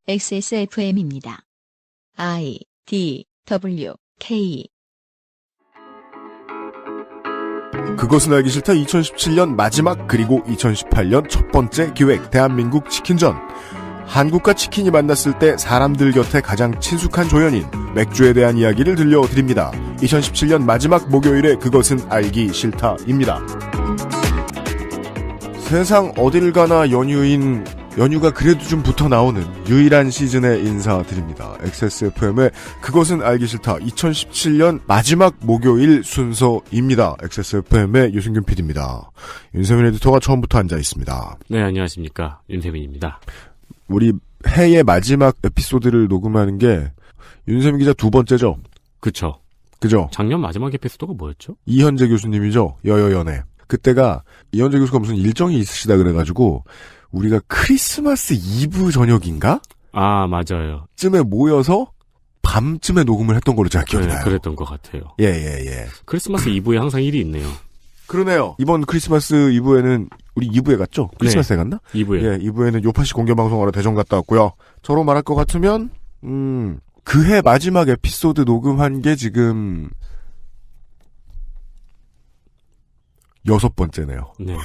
XSFM입니다. I, D, W, K. 그것은 알기 싫다 2017년 마지막 그리고 2018년 첫 번째 기획 대한민국 치킨전. 한국과 치킨이 만났을 때 사람들 곁에 가장 친숙한 조연인 맥주에 대한 이야기를 들려드립니다. 2017년 마지막 목요일에 그것은 알기 싫다입니다. 세상 어딜 가나 연휴가 그래도 좀 붙어 나오는 유일한 시즌에 인사드립니다. XSFM의 그것은 알기 싫다 2017년 마지막 목요일 순서입니다. XSFM의 유승균 PD입니다. 윤세민 에디터가 처음부터 앉아 있습니다. 네, 안녕하십니까. 윤세민입니다. 우리 해의 마지막 에피소드를 녹음하는 게 윤세민 기자 두 번째죠? 그쵸. 그죠? 작년 마지막 에피소드가 뭐였죠? 이현재 교수님이죠. 여여연애. 그때가 이현재 교수가 무슨 일정이 있으시다 그래가지고 우리가 크리스마스 이브 저녁인가? 아, 맞아요. 쯤에 모여서 밤쯤에 녹음을 했던 걸로 제가 기억이 나요. 그랬던 것 같아요. 예. 크리스마스 이브에 항상 일이 있네요. 그러네요. 이번 크리스마스 이브에는 우리 2부에 갔죠? 크리스마스에 갔나? 2부에. 예, 2부에는 요파시 공개방송하러 대전 갔다 왔고요. 저로 말할 것 같으면 그해 마지막 에피소드 녹음한 게 지금 6번째네요. 네.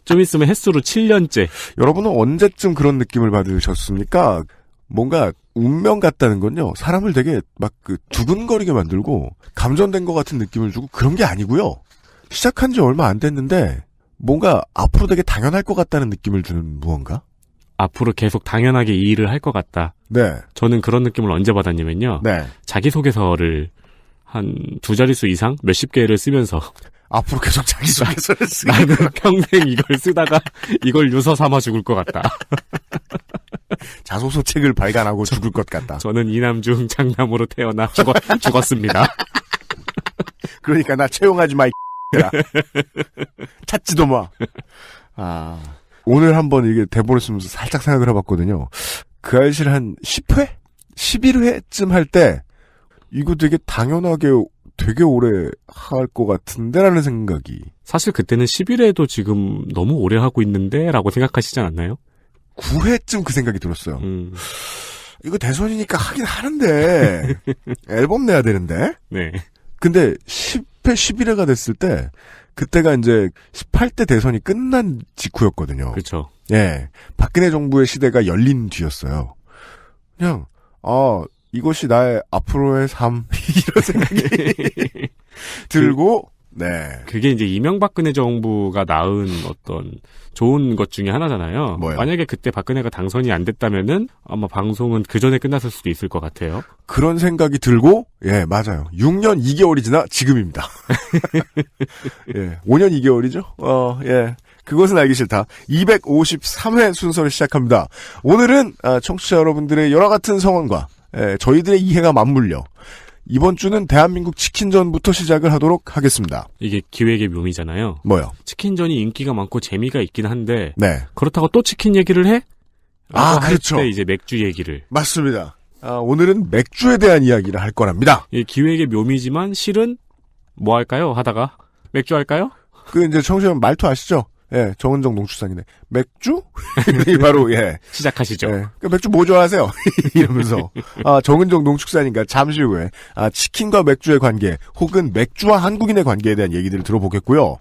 좀 있으면 횟수로 7년째. 여러분은 언제쯤 그런 느낌을 받으셨습니까? 뭔가 운명 같다는 건요. 사람을 되게 막 두근거리게 만들고 감전된 것 같은 느낌을 주고 그런 게 아니고요. 시작한 지 얼마 안 됐는데 뭔가 앞으로 되게 당연할 것 같다는 느낌을 주는 무언가? 앞으로 계속 당연하게 이 일을 할 것 같다. 네. 저는 그런 느낌을 언제 받았냐면요. 네. 자기소개서를 한 두 자릿수 이상 몇십 개를 쓰면서 앞으로 계속 자기소개서를 쓰고 나는 평생 이걸 쓰다가 이걸 유서 삼아 죽을 것 같다. 자소서 책을 발간하고 죽을 것 같다. 저는 이남중 장남으로 태어나 죽었습니다. 그러니까 나 채용하지 마, 이야. 찾지도 마. 아. 오늘 한번 이게 대본을 쓰면서 살짝 생각을 해봤거든요. 그 알실 한 10회? 11회쯤 할 때, 이거 되게 당연하게 되게 오래 할 것 같은데? 라는 생각이. 사실 그때는 11회도 지금 너무 오래 하고 있는데? 라고 생각하시지 않았나요? 9회쯤 그 생각이 들었어요. 이거 대선이니까 하긴 하는데, 앨범 내야 되는데? 네. 근데 10회, 11회가 됐을 때, 그때가 이제 18대 대선이 끝난 직후였거든요. 그렇죠. 예. 박근혜 정부의 시대가 열린 뒤였어요. 그냥, 이것이 나의 앞으로의 삶, 이런 생각이 들고, 네. 그게 이제 이명박근혜 정부가 낳은 어떤 좋은 것 중에 하나잖아요. 뭐요? 만약에 그때 박근혜가 당선이 안 됐다면은 아마 방송은 그 전에 끝났을 수도 있을 것 같아요. 그런 생각이 들고, 예, 맞아요. 6년 2개월이 지나 지금입니다. 예, 5년 2개월이죠? 예. 그것은 알기 싫다. 253회 순서를 시작합니다. 오늘은, 청취자 여러분들의 여러 같은 성원과, 저희들의 이해가 맞물려, 이번 주는 대한민국 치킨전부터 시작을 하도록 하겠습니다. 이게 기획의 묘미잖아요. 뭐요? 치킨전이 인기가 많고 재미가 있긴 한데 네. 그렇다고 또 치킨 얘기를 해? 그렇죠. 할 때 이제 맥주 얘기를. 맞습니다. 오늘은 맥주에 대한 이야기를 할 거랍니다. 이 기획의 묘미지만 실은 뭐 할까요? 하다가 맥주 할까요? 이제 청취자 여러분 말투 아시죠? 예, 정은정 농축산이네. 맥주? 바로, 예. 시작하시죠. 예. 맥주 뭐 좋아하세요? 이러면서. 정은정 농축산인가 잠시 후에, 치킨과 맥주의 관계, 혹은 맥주와 한국인의 관계에 대한 얘기들을 들어보겠고요.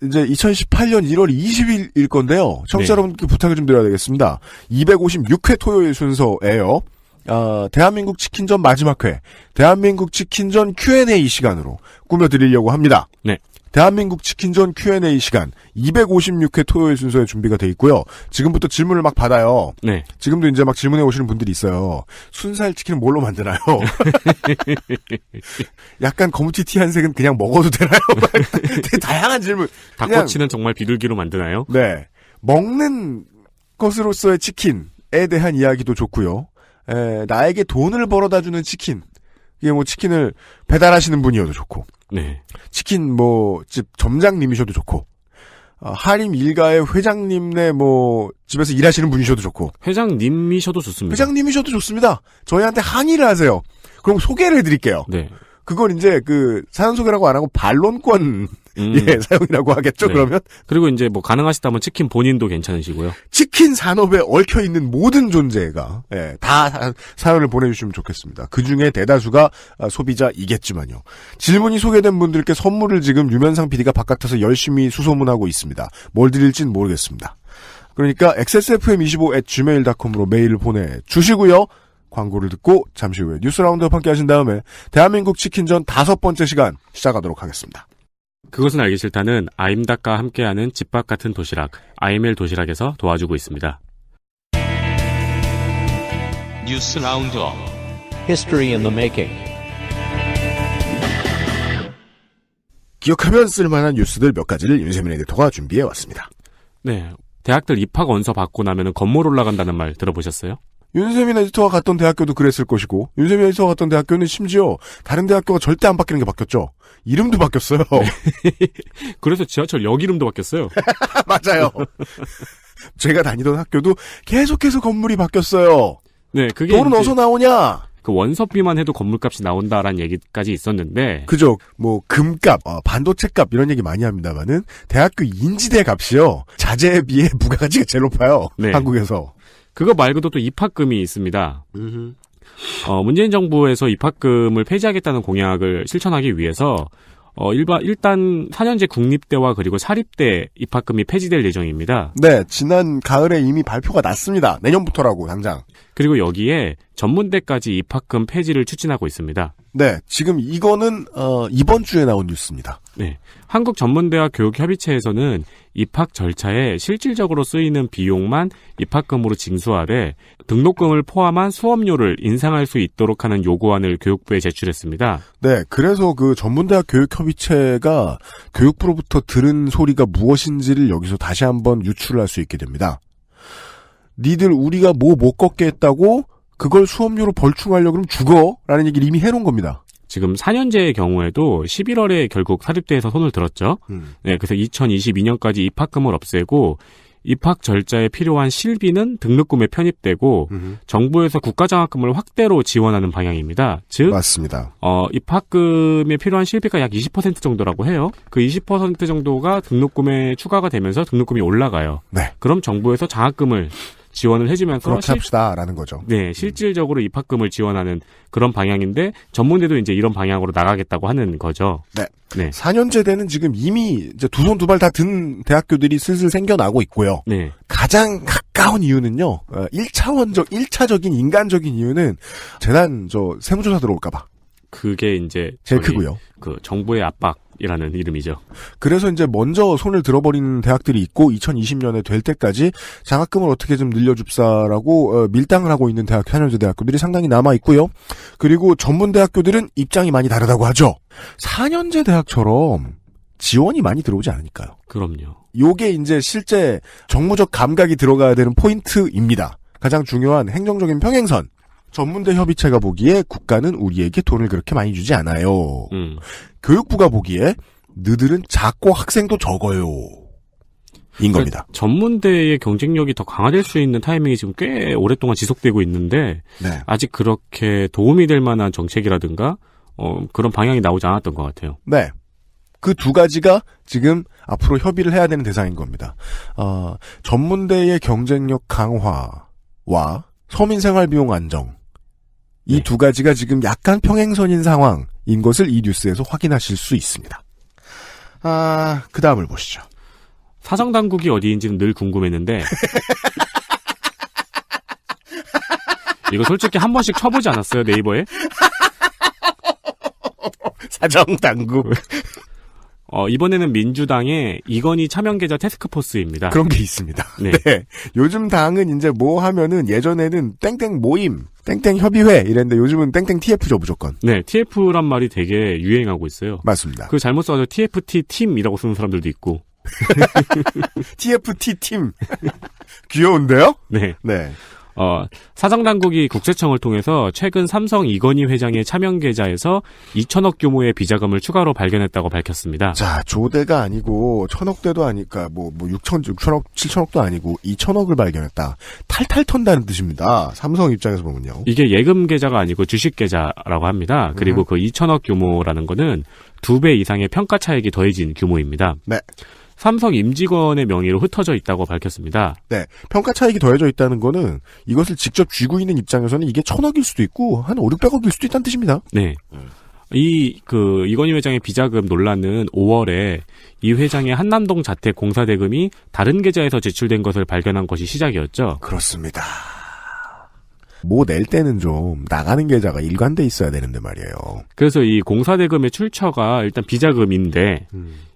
이제 2018년 1월 20일일 건데요. 청취자 여러분께 부탁을 좀 드려야 되겠습니다. 256회 토요일 순서예요. 대한민국 치킨전 마지막 회, 대한민국 치킨전 Q&A 시간으로 꾸며드리려고 합니다. 네. 대한민국 치킨전 Q&A 시간 256회 토요일 순서에 준비가 돼 있고요. 지금부터 질문을 막 받아요. 네. 지금도 이제 막 질문해 오시는 분들이 있어요. 순살 치킨은 뭘로 만드나요? 약간 거무튀튀한 색은 그냥 먹어도 되나요? 되게 다양한 질문. 닭꼬치는 정말 비둘기로 만드나요? 네. 먹는 것으로서의 치킨에 대한 이야기도 좋고요. 나에게 돈을 벌어다주는 치킨. 이게 뭐 치킨을 배달하시는 분이어도 좋고. 네. 치킨 집 점장님이셔도 좋고. 하림 일가의 회장님네 집에서 일하시는 분이셔도 좋고. 회장님이셔도 좋습니다. 회장님이셔도 좋습니다. 저희한테 항의를 하세요. 그럼 소개를 해드릴게요. 네. 그걸 이제 사연 소개라고 안 하고 반론권 사용이라고 하겠죠, 네. 그러면? 그리고 이제 뭐 가능하시다면 치킨 본인도 괜찮으시고요. 치킨 산업에 얽혀있는 모든 존재가, 다 사연을 보내주시면 좋겠습니다. 그 중에 대다수가 소비자이겠지만요. 질문이 소개된 분들께 선물을 지금 유면상 PD가 바깥에서 열심히 수소문하고 있습니다. 뭘 드릴진 모르겠습니다. 그러니까 xsfm25@gmail.com으로 메일을 보내주시고요. 광고를 듣고 잠시 후에 뉴스 라운드업 함께 하신 다음에 대한민국 치킨전 5번째 시간 시작하도록 하겠습니다. 그것은 알기 싫다는 아임닭과 함께하는 집밥 같은 도시락, 아이멜 도시락에서 도와주고 있습니다. 뉴스 라운드업 History in the making. 기억하면 쓸만한 뉴스들 몇 가지를 윤세민 에디터가 준비해왔습니다. 네. 대학들 입학 원서 받고 나면은 건물 올라간다는 말 들어보셨어요? 윤세민 에디터가 갔던 대학교도 그랬을 것이고 윤세민 에디터가 갔던 대학교는 심지어 다른 대학교가 절대 안 바뀌는 게 바뀌었죠. 이름도 바뀌었어요. 그래서 지하철역 이름도 바뀌었어요. 맞아요. 제가 다니던 학교도 계속해서 건물이 바뀌었어요. 네, 그게 돈은 어디서 나오냐? 그 원서비만 해도 건물값이 나온다라는 얘기까지 있었는데 그죠. 뭐 금값, 반도체값 이런 얘기 많이 합니다만은 대학교 인지대 값이요. 자재에 비해 부가가치가 제일 높아요. 네. 한국에서. 그거 말고도 또 입학금이 있습니다. 문재인 정부에서 입학금을 폐지하겠다는 공약을 실천하기 위해서 일단 4년제 국립대와 그리고 사립대 입학금이 폐지될 예정입니다. 네, 지난 가을에 이미 발표가 났습니다. 내년부터라고 당장. 그리고 여기에 전문대까지 입학금 폐지를 추진하고 있습니다. 네, 지금 이거는 이번 주에 나온 뉴스입니다. 네, 한국전문대학 교육협의체에서는 입학 절차에 실질적으로 쓰이는 비용만 입학금으로 징수하되 등록금을 포함한 수업료를 인상할 수 있도록 하는 요구안을 교육부에 제출했습니다. 네, 그래서 그 전문대학 교육협의체가 교육부로부터 들은 소리가 무엇인지를 여기서 다시 한번 유출을 할 수 있게 됩니다. 니들 우리가 뭐 못 걷게 했다고 그걸 수업료로 벌충하려고 그러면 죽어 라는 얘기를 이미 해놓은 겁니다. 지금 4년제의 경우에도 11월에 결국 사립대에서 손을 들었죠. 네, 그래서 2022년까지 입학금을 없애고 입학 절차에 필요한 실비는 등록금에 편입되고 정부에서 국가장학금을 확대로 지원하는 방향입니다. 즉 맞습니다. 입학금에 필요한 실비가 약 20% 정도라고 해요. 그 20% 정도가 등록금에 추가가 되면서 등록금이 올라가요. 네. 그럼 정부에서 장학금을 지원을 해주면서 그렇게 합시다라는 거죠. 네, 실질적으로 입학금을 지원하는 그런 방향인데 전문대도 이제 이런 방향으로 나가겠다고 하는 거죠. 네. 네. 4년제대는 지금 이미 이제 두 손 두 발 다 든 대학교들이 슬슬 생겨나고 있고요. 네. 가장 가까운 이유는요. 1차적인 인간적인 이유는 재단 세무조사 들어올까봐. 그게 이제 제일 크고요. 그 정부의 압박이라는 이름이죠. 그래서 이제 먼저 손을 들어버리는 대학들이 있고 2020년에 될 때까지 장학금을 어떻게 좀 늘려줍사라고 밀당을 하고 있는 대학 4년제 대학교들이 상당히 남아 있고요. 그리고 전문 대학교들은 입장이 많이 다르다고 하죠. 4년제 대학처럼 지원이 많이 들어오지 않으니까요. 그럼요. 요게 이제 실제 정무적 감각이 들어가야 되는 포인트입니다. 가장 중요한 행정적인 평행선. 전문대 협의체가 보기에 국가는 우리에게 돈을 그렇게 많이 주지 않아요. 교육부가 보기에 너희들은 작고 학생도 적어요. 인 겁니다. 전문대의 경쟁력이 더 강화될 수 있는 타이밍이 지금 꽤 오랫동안 지속되고 있는데 네. 아직 그렇게 도움이 될 만한 정책이라든가 그런 방향이 나오지 않았던 것 같아요. 네. 그 두 가지가 지금 앞으로 협의를 해야 되는 대상인 겁니다. 전문대의 경쟁력 강화와 서민생활비용 안정. 이 두 가지가 지금 약간 평행선인 상황인 것을 이 뉴스에서 확인하실 수 있습니다. 그 다음을 보시죠. 사정당국이 어디인지는 늘 궁금했는데 이거 솔직히 한 번씩 쳐보지 않았어요, 네이버에? 사정당국. 이번에는 민주당의 이건희 차명계좌 태스크포스입니다. 그런 게 있습니다. 네. 네. 요즘 당은 이제 뭐 하면은 예전에는 땡땡 모임, 땡땡 협의회 이랬는데 요즘은 땡땡 TF죠, 무조건. 네, TF란 말이 되게 유행하고 있어요. 맞습니다. 그 잘못 써서 TFT 팀이라고 쓰는 사람들도 있고. TFT 팀. 귀여운데요? 네. 네. 사정당국이 국세청을 통해서 최근 삼성 이건희 회장의 차명 계좌에서 2천억 규모의 비자금을 추가로 발견했다고 밝혔습니다. 자, 조대가 아니고 1,000억대도 아니까 뭐 6천억, 7천억도 아니고 2천억을 발견했다. 탈탈 턴다는 뜻입니다. 삼성 입장에서 보면요. 이게 예금 계좌가 아니고 주식 계좌라고 합니다. 그리고 그 2천억 규모라는 거는 2배 이상의 평가 차익이 더해진 규모입니다. 네. 삼성 임직원의 명의로 흩어져 있다고 밝혔습니다. 네. 평가 차익이 더해져 있다는 거는 이것을 직접 쥐고 있는 입장에서는 이게 1,000억일 수도 있고 한 5, 600억일 수도 있다는 뜻입니다. 네. 이건희 회장의 비자금 논란은 5월에 이 회장의 한남동 자택 공사 대금이 다른 계좌에서 제출된 것을 발견한 것이 시작이었죠. 그렇습니다. 뭐 낼 때는 좀 나가는 계좌가 일관돼 있어야 되는데 말이에요. 그래서 이 공사 대금의 출처가 일단 비자금인데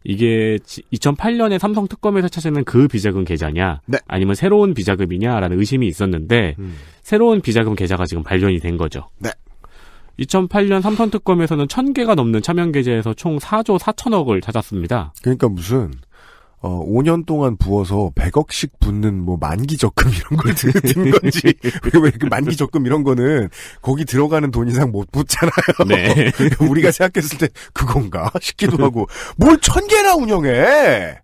이게 2008년에 삼성 특검에서 찾아낸 그 비자금 계좌냐 네. 아니면 새로운 비자금이냐라는 의심이 있었는데 새로운 비자금 계좌가 지금 발견이 된 거죠. 네. 2008년 삼성 특검에서는 1,000개가 넘는 차명 계좌에서 총 4조 4천억을 찾았습니다. 그러니까 무슨 5년 동안 부어서 100억씩 붓는 뭐 만기 적금 이런 걸 든 건지 왜 그 만기 적금 이런 거는 거기 들어가는 돈 이상 못 붓잖아요. 네. 우리가 생각했을 때 그건가 싶기도 하고 뭘 1,000개나 운영해.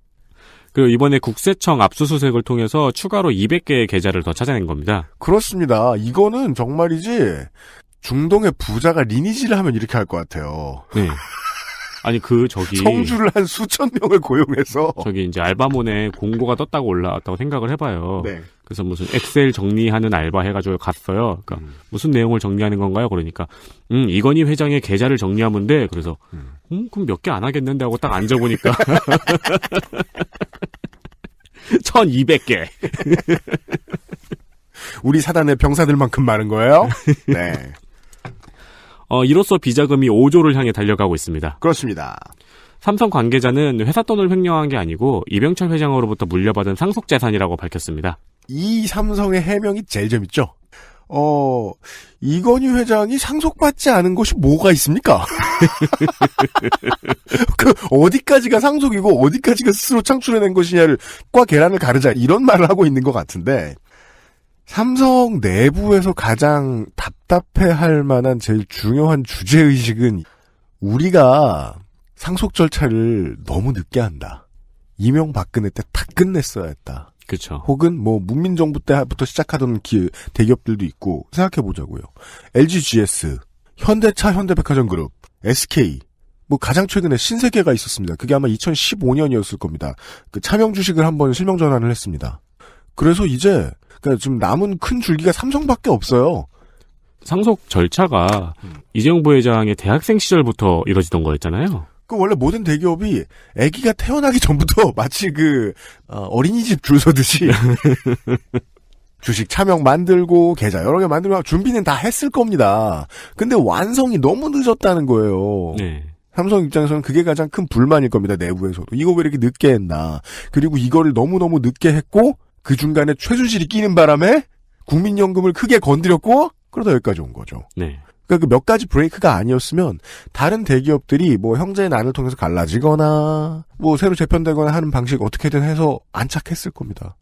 그리고 이번에 국세청 압수수색을 통해서 추가로 200개의 계좌를 더 찾아낸 겁니다. 그렇습니다. 이거는 정말이지 중동의 부자가 리니지를 하면 이렇게 할 것 같아요. 네. 아니 성주를 한 수천 명을 고용해서 저기 이제 알바몬에 공고가 떴다고 올라왔다고 생각을 해봐요. 네. 그래서 무슨 엑셀 정리하는 알바 해가지고 갔어요. 그러니까 무슨 내용을 정리하는 건가요? 그러니까 이건희 회장의 계좌를 정리하면 돼. 그래서 그럼 몇 개 안 하겠는데 하고 딱 앉아보니까 1,200개. 우리 사단의 병사들만큼 많은 거예요? 네. 이로써 비자금이 5조를 향해 달려가고 있습니다. 그렇습니다. 삼성 관계자는 회사 돈을 횡령한 게 아니고 이병철 회장으로부터 물려받은 상속재산이라고 밝혔습니다. 이 삼성의 해명이 제일 재밌죠? 이건희 회장이 상속받지 않은 것이 뭐가 있습니까? 어디까지가 상속이고 어디까지가 스스로 창출해낸 것이냐를 과 계란을 가르자 이런 말을 하고 있는 것 같은데 삼성 내부에서 가장 답답해할 만한 제일 중요한 주제의식은 우리가 상속 절차를 너무 늦게 한다. 이명박근혜 때 다 끝냈어야 했다. 그렇죠. 혹은 뭐 문민정부 때부터 시작하던 대기업들도 있고 생각해보자고요. LGGS, 현대차 현대백화점그룹, SK, 뭐 가장 최근에 신세계가 있었습니다. 그게 아마 2015년이었을 겁니다. 그 차명 주식을 한번 실명 전환을 했습니다. 그래서 이제 그러니까 지금 남은 큰 줄기가 삼성밖에 없어요. 상속 절차가 이재용 부회장의 대학생 시절부터 이루어지던 거였잖아요. 그 원래 모든 대기업이 아기가 태어나기 전부터 마치 어린이집 줄 서듯이 주식 차명 만들고 계좌 여러 개 만들고 준비는 다 했을 겁니다. 근데 완성이 너무 늦었다는 거예요. 네. 삼성 입장에서는 그게 가장 큰 불만일 겁니다. 내부에서도. 이거 왜 이렇게 늦게 했나. 그리고 이거를 너무너무 늦게 했고 그 중간에 최순실이 끼는 바람에 국민연금을 크게 건드렸고 그러다 여기까지 온 거죠. 네. 그러니까 그 몇 가지 브레이크가 아니었으면 다른 대기업들이 뭐 형제의 난을 통해서 갈라지거나 뭐 새로 재편되거나 하는 방식 어떻게든 해서 안착했을 겁니다.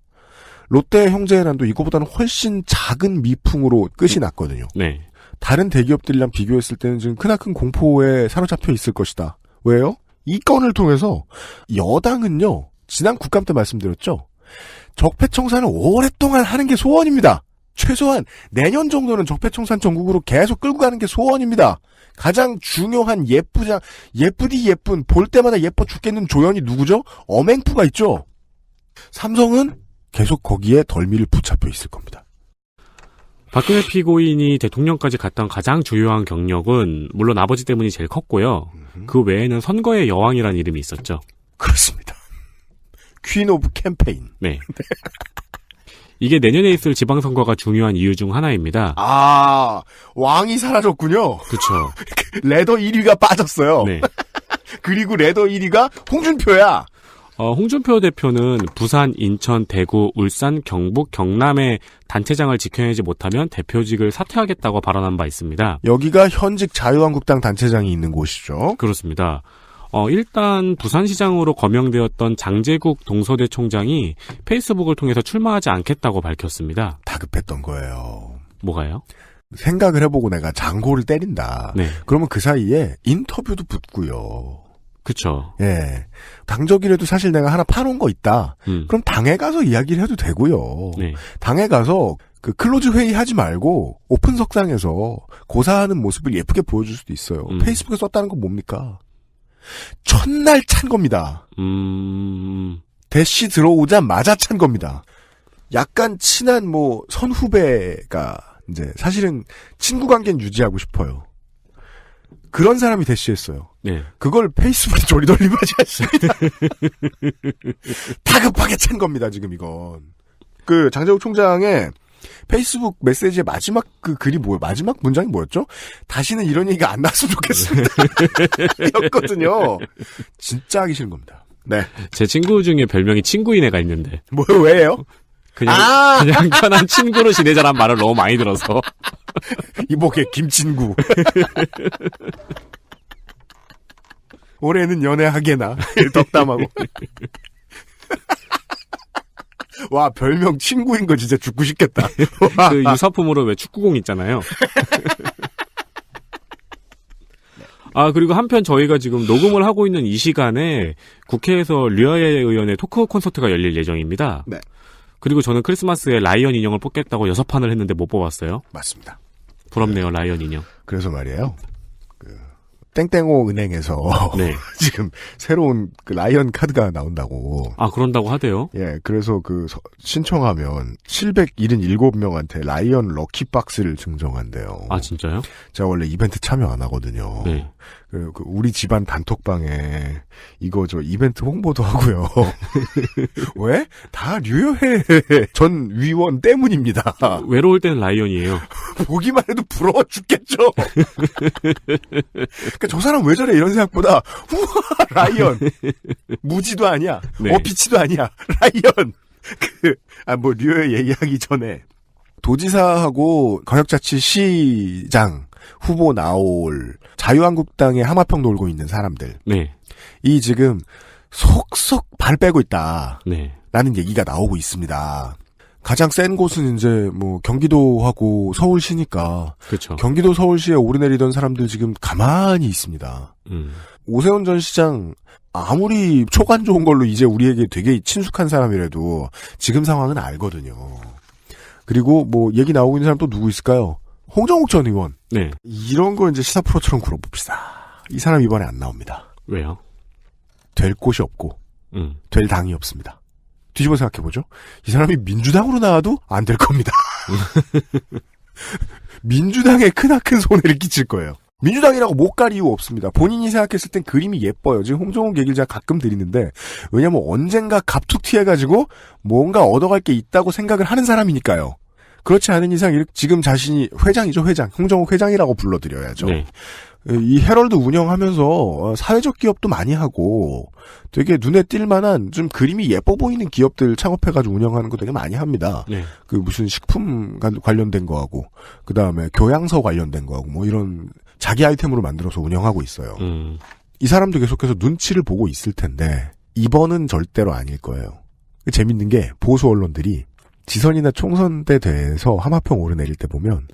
롯데 형제의 난도 이거보다는 훨씬 작은 미풍으로 끝이 났거든요. 네. 다른 대기업들이랑 비교했을 때는 지금 크나큰 공포에 사로잡혀 있을 것이다. 왜요? 이 건을 통해서 여당은요. 지난 국감 때 말씀드렸죠. 적폐청산을 오랫동안 하는 게 소원입니다. 최소한 내년 정도는 적폐청산 전국으로 계속 끌고 가는 게 소원입니다. 가장 중요한 예쁘디 예쁜 볼 때마다 예뻐 죽겠는 조연이 누구죠? 엄행푸가 있죠. 삼성은 계속 거기에 덜미를 붙잡혀 있을 겁니다. 박근혜 피고인이 대통령까지 갔던 가장 주요한 경력은 물론 아버지 때문이 제일 컸고요. 그 외에는 선거의 여왕이라는 이름이 있었죠. 그렇습니다. 퀸 오브 캠페인. 네. 이게 내년에 있을 지방선거가 중요한 이유 중 하나입니다. 아, 왕이 사라졌군요. 그렇죠. 레더 1위가 빠졌어요. 네. 그리고 레더 1위가 홍준표야. 홍준표 대표는 부산, 인천, 대구, 울산, 경북, 경남의 단체장을 지켜내지 못하면 대표직을 사퇴하겠다고 발언한 바 있습니다. 여기가 현직 자유한국당 단체장이 있는 곳이죠. 그렇습니다. 일단 부산시장으로 거명되었던 장제국 동서대 총장이 페이스북을 통해서 출마하지 않겠다고 밝혔습니다. 다급했던 거예요. 뭐가요? 생각을 해보고 내가 장고를 때린다. 네. 그러면 그 사이에 인터뷰도 붙고요. 그쵸. 예. 당적이라도 사실 내가 하나 파놓은 거 있다. 그럼 당에 가서 이야기를 해도 되고요. 네. 당에 가서 그 클로즈 회의 하지 말고 오픈석상에서 고사하는 모습을 예쁘게 보여줄 수도 있어요. 페이스북에 썼다는 건 뭡니까? 첫날 찬 겁니다. 대시 들어오자마자 찬 겁니다. 약간 친한 뭐 선후배가 이제 사실은 친구 관계는 유지하고 싶어요. 그런 사람이 대시했어요. 네. 그걸 페이스북에 조리돌림하지 않습니다. 다급하게 찬 겁니다, 지금 이건. 그 장재욱 총장의 페이스북 메시지의 마지막 그 글이 뭐예요? 마지막 문장이 뭐였죠? 다시는 이런 얘기가 안 나왔으면 좋겠습니다. 였거든요. 진짜 하기 싫은 겁니다. 네. 제 친구 중에 별명이 친구인 애가 있는데. 뭐요? 왜요? 그냥 편한 친구로 지내자란 말을 너무 많이 들어서. 이복의 김친구. 올해는 연애하게나. 덕담하고. 와, 별명 친구인 거 진짜 죽고 싶겠다. 그 유사품으로 왜 축구공 있잖아요. 그리고 한편 저희가 지금 녹음을 하고 있는 이 시간에 국회에서 류하예 의원의 토크 콘서트가 열릴 예정입니다. 네. 그리고 저는 크리스마스에 라이언 인형을 뽑겠다고 6판을 했는데 못 뽑았어요. 맞습니다. 부럽네요, 라이언 인형. 그래서 말이에요. 땡땡호 은행에서 네. 지금 새로운 그 라이언 카드가 나온다고. 그런다고 하대요? 예, 그래서 신청하면 777명한테 라이언 럭키박스를 증정한대요. 진짜요? 제가 원래 이벤트 참여 안 하거든요. 네. 우리 집안 단톡방에 이거 이벤트 홍보도 하고요. 왜? 다 류여해 전 위원 때문입니다. 외로울 때는 라이언이에요. 보기만 해도 부러워 죽겠죠. 그러니까 저 사람 왜 저래 이런 생각보다 우와 라이언 무지도 아니야. 네. 피치도 아니야. 라이언. 류여 얘기하기 전에 도지사하고 광역자치시장 후보 나올 자유한국당의 하마평 돌고 있는 사람들. 네. 이 지금 속속 발 빼고 있다. 네. 라는 얘기가 나오고 있습니다. 가장 센 곳은 이제 경기도하고 서울시니까. 그렇죠. 경기도 서울시에 오르내리던 사람들 지금 가만히 있습니다. 오세훈 전 시장 아무리 초간 좋은 걸로 이제 우리에게 되게 친숙한 사람이라도 지금 상황은 알거든요. 그리고 얘기 나오고 있는 사람 또 누구 있을까요? 홍정욱 전 의원. 네. 이런 거 이제 시사 프로처럼 굴어봅시다. 이 사람 이번에 안 나옵니다. 왜요? 될 곳이 없고, 될 당이 없습니다. 뒤집어 생각해보죠. 이 사람이 민주당으로 나와도 안 될 겁니다. 민주당에 크나큰 손해를 끼칠 거예요. 민주당이라고 못 갈 이유 없습니다. 본인이 생각했을 땐 그림이 예뻐요. 지금 홍정욱 얘기를 제가 가끔 드리는데, 왜냐면 언젠가 갑툭튀해가지고 뭔가 얻어갈 게 있다고 생각을 하는 사람이니까요. 그렇지 않은 이상 지금 자신이 회장이죠, 회장. 홍정욱 회장이라고 불러드려야죠. 네. 이 헤럴드 운영하면서 사회적 기업도 많이 하고 되게 눈에 띌 만한 좀 그림이 예뻐 보이는 기업들 창업해가지고 운영하는 거 되게 많이 합니다. 네. 무슨 식품 관련된 거하고 그 다음에 교양서 관련된 거하고 이런 자기 아이템으로 만들어서 운영하고 있어요. 이 사람도 계속해서 눈치를 보고 있을 텐데 이번은 절대로 아닐 거예요. 재밌는 게 보수 언론들이 지선이나 총선 때 돼서 하마평 오르내릴 때 보면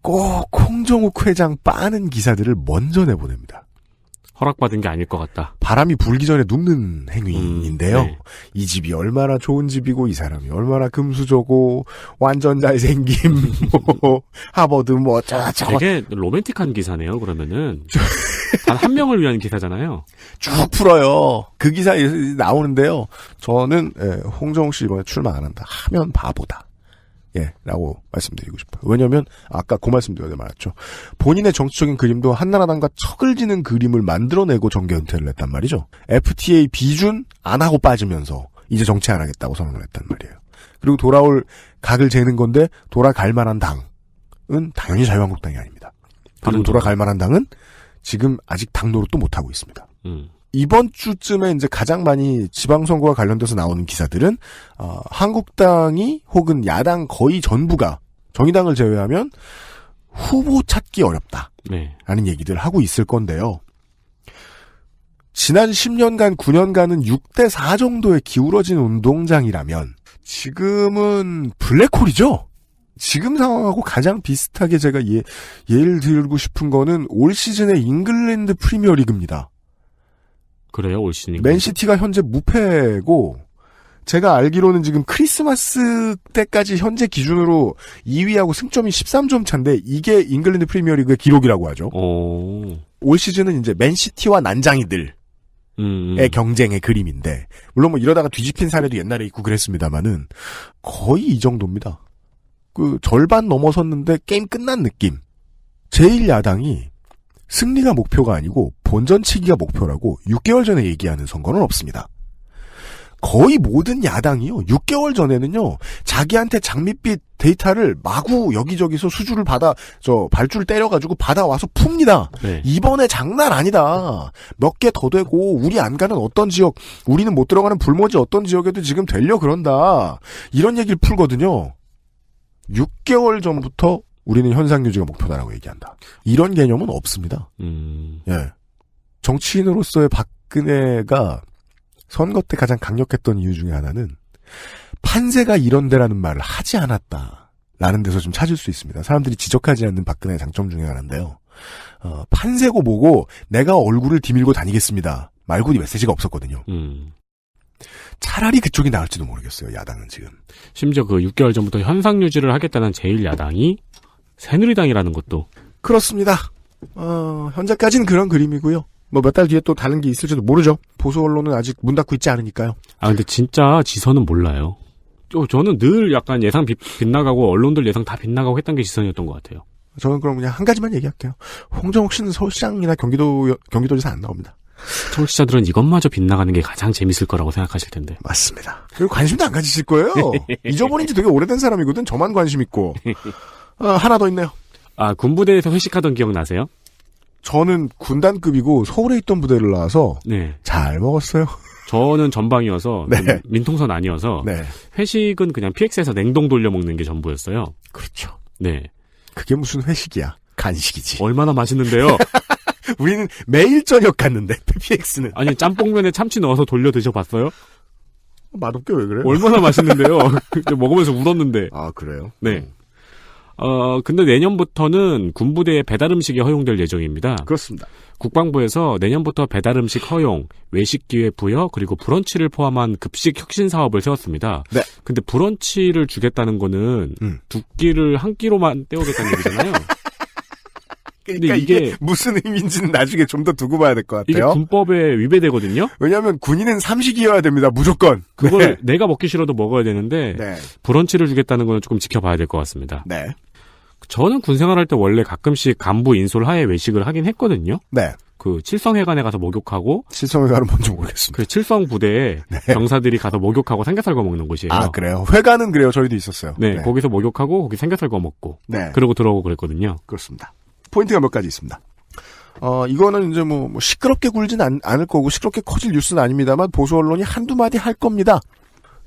꼭 홍정욱 회장 빠는 기사들을 먼저 내보냅니다. 허락받은 게 아닐 것 같다. 바람이 불기 전에 눕는 행위인데요. 네. 이 집이 얼마나 좋은 집이고 이 사람이 얼마나 금수저고 완전 잘생김 하버드 어쩌고저쩌고. 되게 로맨틱한 기사네요. 그러면은 단 한 명을 위한 기사잖아요. 쭉 풀어요. 그 기사에 나오는데요. 저는 홍정욱 씨 이번에 출마 안 한다 하면 바보다. 라고 말씀드리고 싶어요. 왜냐면, 아까 그 말씀드려야 말았죠. 본인의 정치적인 그림도 한나라당과 척을 지는 그림을 만들어내고 정계 은퇴를 했단 말이죠. FTA 비준 안 하고 빠지면서 이제 정치 안 하겠다고 선언을 했단 말이에요. 그리고 돌아올 각을 재는 건데, 돌아갈 만한 당은 당연히 자유한국당이 아닙니다. 그리고 돌아갈 만한 당은 지금 아직 당 노릇도 못하고 있습니다. 이번 주쯤에 이제 가장 많이 지방선거와 관련돼서 나오는 기사들은 한국당이 혹은 야당 거의 전부가 정의당을 제외하면 후보 찾기 어렵다. 네. 라는 얘기들 하고 있을 건데요. 지난 10년간 9년간은 6대4 정도의 기울어진 운동장이라면 지금은 블랙홀이죠. 지금 상황하고 가장 비슷하게 제가 예를 들고 싶은 거는 올 시즌의 잉글랜드 프리미어리그입니다. 그래요, 올 시즌. 맨시티가 현재 무패고 제가 알기로는 지금 크리스마스 때까지 현재 기준으로 2위하고 승점이 13점 차인데 이게 잉글랜드 프리미어리그의 기록이라고 하죠. 올 시즌은 이제 맨시티와 난장이들의 경쟁의 그림인데 물론 뭐 이러다가 뒤집힌 사례도 옛날에 있고 그랬습니다만은 거의 이 정도입니다. 그 절반 넘어섰는데 게임 끝난 느낌. 제1야당이 승리가 목표가 아니고 본전치기가 목표라고 6개월 전에 얘기하는 선거는 없습니다. 거의 모든 야당이요. 6개월 전에는요. 자기한테 장밋빛 데이터를 마구 여기저기서 수주를 받아 발주를 때려가지고 받아와서 풉니다. 네. 이번에 장난 아니다. 몇 개 더 되고 우리 안 가는 어떤 지역, 우리는 못 들어가는 불모지 어떤 지역에도 지금 되려 그런다. 이런 얘기를 풀거든요. 6개월 전부터 우리는 현상 유지가 목표다라고 얘기한다. 이런 개념은 없습니다. 예. 정치인으로서의 박근혜가 선거 때 가장 강력했던 이유 중에 하나는 판세가 이런데라는 말을 하지 않았다라는 데서 좀 찾을 수 있습니다. 사람들이 지적하지 않는 박근혜의 장점 중에 하나인데요. 판세고 뭐고 내가 얼굴을 디밀고 다니겠습니다. 말고 이 메시지가 없었거든요. 차라리 그쪽이 나을지도 모르겠어요. 야당은 지금. 심지어 그 6개월 전부터 현상 유지를 하겠다는 제1야당이 새누리당이라는 것도. 그렇습니다. 현재까지는 그런 그림이고요. 뭐 몇 달 뒤에 또 다른 게 있을지도 모르죠. 보수 언론은 아직 문 닫고 있지 않으니까요. 아 근데 진짜 지선은 몰라요. 저는 늘 약간 예상 빗나가고 언론들 예상 다 빗나가고 했던 게 지선이었던 것 같아요. 저는 그럼 그냥 한 가지만 얘기할게요. 홍정욱 씨는 서울시장이나 경기도지사 안 나옵니다. 청취자들은 이것마저 빗나가는 게 가장 재밌을 거라고 생각하실 텐데. 맞습니다. 그리고 관심도 안 가지실 거예요. 잊어버린 지 되게 오래된 사람이거든. 저만 관심 있고. 하나 더 있네요. 아 군부대에서 회식하던 기억 나세요? 저는 군단급이고 서울에 있던 부대를 나와서 네. 잘 먹었어요. 저는 전방이어서 네. 민통선 아니어서 네. 회식은 그냥 PX에서 냉동 돌려 먹는 게 전부였어요. 그렇죠. 네. 그게 무슨 회식이야. 간식이지. 얼마나 맛있는데요. 우리는 매일 저녁 갔는데 PX는. 아니 짬뽕면에 참치 넣어서 돌려 드셔봤어요? 맛없게 왜 그래? 얼마나 맛있는데요. 먹으면서 울었는데. 아 그래요? 네. 근데 내년부터는 군부대에 배달 음식이 허용될 예정입니다. 그렇습니다. 국방부에서 내년부터 배달 음식 허용, 외식 기회 부여, 그리고 브런치를 포함한 급식 혁신 사업을 세웠습니다. 네. 근데 브런치를 주겠다는 거는 두 끼를 한 끼로만 때우겠다는 얘기잖아요. 그러니까 이게 무슨 의미인지는 나중에 좀 더 두고 봐야 될 것 같아요. 이게 군법에 위배되거든요. 왜냐하면 군인은 삼식이어야 됩니다. 무조건. 그걸 내가 먹기 싫어도 먹어야 되는데 네. 브런치를 주겠다는 거는 조금 지켜봐야 될 것 같습니다. 네. 저는 군 생활할 때 원래 가끔씩 간부 인솔 하에 외식을 하긴 했거든요. 네. 그 칠성회관에 가서 목욕하고 칠성회관은 뭔지 모르겠습니다. 그 칠성 부대에 네. 병사들이 가서 목욕하고 삼겹살 구워 먹는 곳이에요. 아 그래요? 회관은 그래요. 저희도 있었어요. 네, 거기서 목욕하고 거기 삼겹살 구워 먹고 네. 그러고 들어오고 그랬거든요. 그렇습니다. 포인트가 몇 가지 있습니다. 이거는 이제 뭐 시끄럽게 굴진 않을 거고 시끄럽게 커질 뉴스는 아닙니다만 보수 언론이 한두 마디 할 겁니다.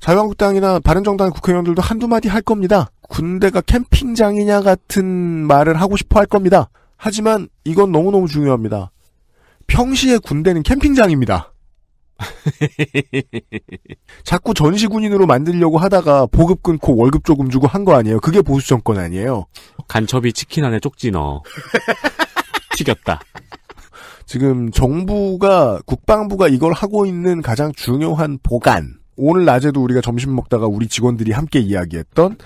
자유한국당이나 바른정당 국회의원들도 한두 마디 할 겁니다. 군대가 캠핑장이냐 같은 말을 하고 싶어 할 겁니다. 하지만 이건 너무너무 중요합니다. 평시에 군대는 캠핑장입니다. 자꾸 전시군인으로 만들려고 하다가 보급 끊고 월급 조금 주고 한 거 아니에요. 그게 보수 정권 아니에요. 간첩이 치킨 안에 쪽지 넣어 튀겼다. 지금 정부가 국방부가 이걸 하고 있는 가장 중요한 보관. 오늘 낮에도 우리가 점심 먹다가 우리 직원들이 함께 이야기했던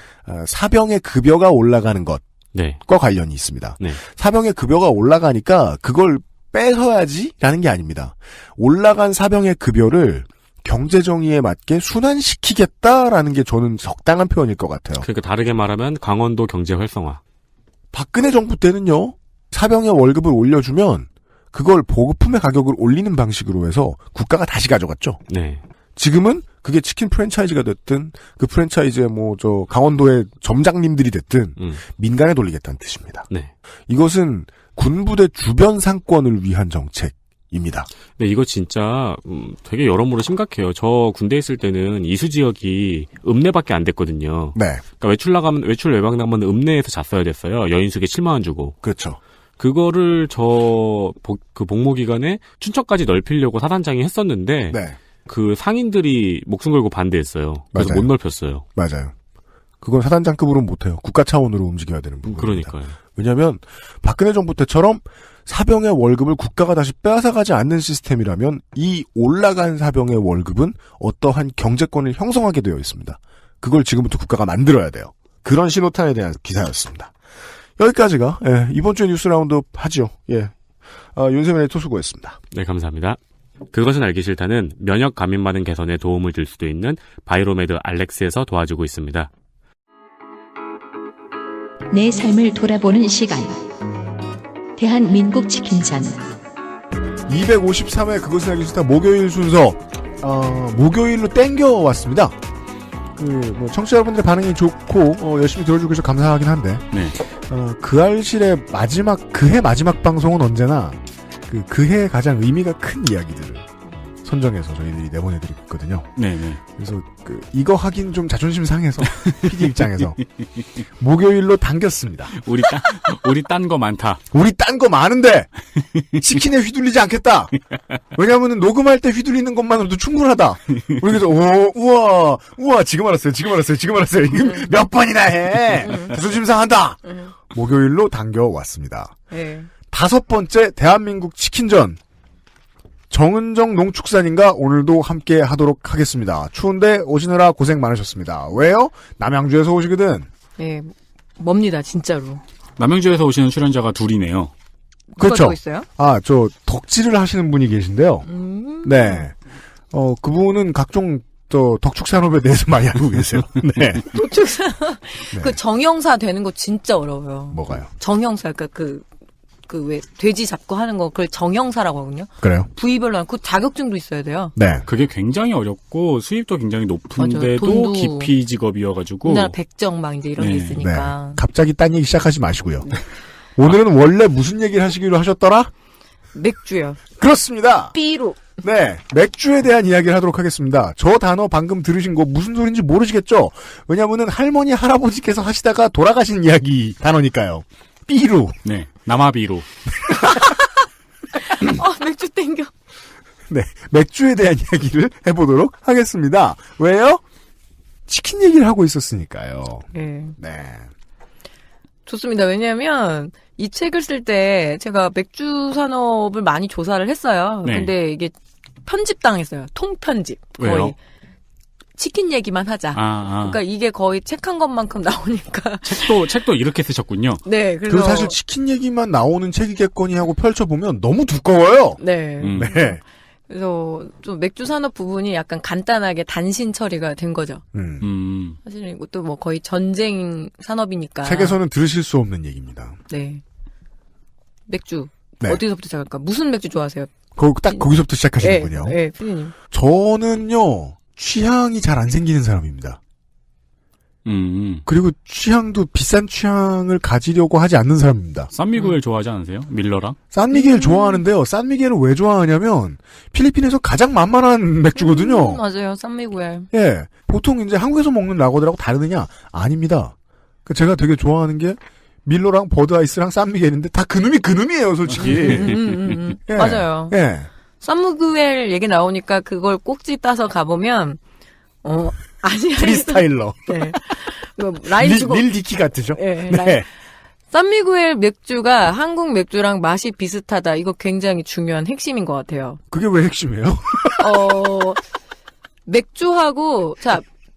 사병의 급여가 올라가는 것과 네. 관련이 있습니다. 네. 사병의 급여가 올라가니까 그걸 뺏어야지라는 게 아닙니다. 올라간 사병의 급여를 경제정의에 맞게 순환시키겠다라는 게 저는 적당한 표현일 것 같아요. 그러니까 다르게 말하면 강원도 경제 활성화. 박근혜 정부 때는요. 사병의 월급을 올려주면 그걸 보급품의 가격을 올리는 방식으로 해서 국가가 다시 가져갔죠. 네. 지금은 그게 치킨 프랜차이즈가 됐든 그 프랜차이즈의 강원도의 점장님들이 됐든 민간에 돌리겠다는 뜻입니다. 네. 이것은 군부대 주변 상권을 위한 정책입니다. 네, 이거 진짜 되게 여러모로 심각해요. 저 군대 있을 때는 이수 지역이 읍내밖에 안 됐거든요. 네. 그러니까 외출 외박 나가면 읍내에서 잤어야 됐어요. 여인숙에 7만 원 주고. 그렇죠. 그거를 그 복무 기간에 춘천까지 넓히려고 사단장이 했었는데 네. 그 상인들이 목숨 걸고 반대했어요. 그래서 맞아요. 못 넓혔어요. 맞아요. 그건 사단장급으로는 못해요. 국가 차원으로 움직여야 되는 부분입니다. 그러니까요. 왜냐하면 박근혜 정부 때처럼 사병의 월급을 국가가 다시 빼앗아가지 않는 시스템이라면 이 올라간 사병의 월급은 어떠한 경제권을 형성하게 되어 있습니다. 그걸 지금부터 국가가 만들어야 돼요. 그런 신호탄에 대한 기사였습니다. 여기까지가 이번 주의 뉴스 라운드 하죠. 윤세민 에디터 수고했습니다. 네, 감사합니다. 그것은 알기 싫다는 면역 감염반응 개선에 도움을 줄 수도 있는 바이로메드 알렉스에서 도와주고 있습니다. 내 삶을 돌아보는 시간. 대한민국 치킨전. 253회 그것은 알기 싫다 목요일 순서 목요일로 땡겨왔습니다. 청취자 여러분들의 반응이 좋고 열심히 들어주고 계셔서 감사하긴 한데 네. 그 알실의 그해 마지막 방송은 언제나 그해에 가장 의미가 큰 이야기들을 선정해서 저희들이 내보내드리고 있거든요. 네네. 그래서 이거 하긴 좀 자존심 상해서 PD 입장에서 목요일로 당겼습니다. 우리 딴 거 많다. 우리 딴 거 많은데 치킨에 휘둘리지 않겠다. 왜냐하면 녹음할 때 휘둘리는 것만으로도 충분하다. 우리 그래서 우와 지금 알았어요. 이거 몇 번이나 해. 자존심 상한다. 목요일로 당겨왔습니다. 네. 5번째 대한민국 치킨전. 정은정 농축산인과 오늘도 함께 하도록 하겠습니다. 추운데 오시느라 고생 많으셨습니다. 왜요? 남양주에서 오시거든. 네, 멉니다, 진짜로. 남양주에서 오시는 출연자가 둘이네요. 그렇죠. 더 있어요? 저 덕질을 하시는 분이 계신데요. 네. 그분은 각종 덕축 산업에 대해서 많이 알고 계세요. 네. 덕축 산업. 네. 그 정형사 되는 거 진짜 어려워요. 뭐가요? 정형사, 그러니까 왜 돼지 잡고 하는 거 그걸 정형사라고 하거든요. 그래요? 부위별로 그 자격증도 있어야 돼요. 네. 그게 굉장히 어렵고 수입도 굉장히 높은데도 돈도 기피 직업이어가지고. 우리나라 백정 막 이제 이런 게 있으니까. 네. 갑자기 딴 얘기 시작하지 마시고요. 오늘은 원래 무슨 얘기를 하시기로 하셨더라? 맥주요. 그렇습니다. 삐로. 네, 맥주에 대한 이야기를 하도록 하겠습니다. 저 단어 방금 들으신 거 무슨 소린지 모르시겠죠? 왜냐면은 할머니, 할아버지께서 하시다가 돌아가신 이야기 단어니까요. 삐루. 네, 남아비루. 맥주 땡겨. 네, 맥주에 대한 이야기를 해보도록 하겠습니다. 왜요? 치킨 얘기를 하고 있었으니까요. 네. 네. 좋습니다. 왜냐하면 이 책을 쓸 때 제가 맥주 산업을 많이 조사를 했어요. 네. 근데 이게 편집당했어요. 통편집. 거의. 왜요? 치킨 얘기만 하자. 그러니까 이게 거의 책 한 것만큼 나오니까. 책도 이렇게 쓰셨군요. 네, 그리고 사실 치킨 얘기만 나오는 책이겠거니 하고 펼쳐보면 너무 두꺼워요. 네. 네. 그래서 좀 맥주 산업 부분이 약간 간단하게 단신 처리가 된 거죠. 사실 이것도 뭐 거의 전쟁 산업이니까. 책에서는 들으실 수 없는 얘기입니다. 네. 맥주. 네. 어디서부터 시작할까? 무슨 맥주 좋아하세요? 딱 거기서부터 시작하시는군요. 네, 피디님. 저는요, 취향이 잘 안 생기는 사람입니다. 그리고 취향도 비싼 취향을 가지려고 하지 않는 사람입니다. 산미구엘 좋아하지 않으세요? 밀러랑? 산미겔 좋아하는데요. 산미겔을 왜 좋아하냐면 필리핀에서 가장 만만한 맥주거든요. 맞아요. 산미구엘. 예. 보통 이제 한국에서 먹는 라거들하고 다르느냐? 아닙니다. 제가 되게 좋아하는 게 밀러랑 버드아이스랑 산미겔인데 다 그놈이에요, 솔직히. 예. 맞아요. 예. 산미구엘 얘기 나오니까 그걸 꼭지 따서 가보면 아시아에서 프리스타일러. 네. 라인 주고 릴 디키 같으죠? 네. 네. 산미구엘 맥주가 한국 맥주랑 맛이 비슷하다. 이거 굉장히 중요한 핵심인 것 같아요. 그게 왜 핵심이에요? 맥주하고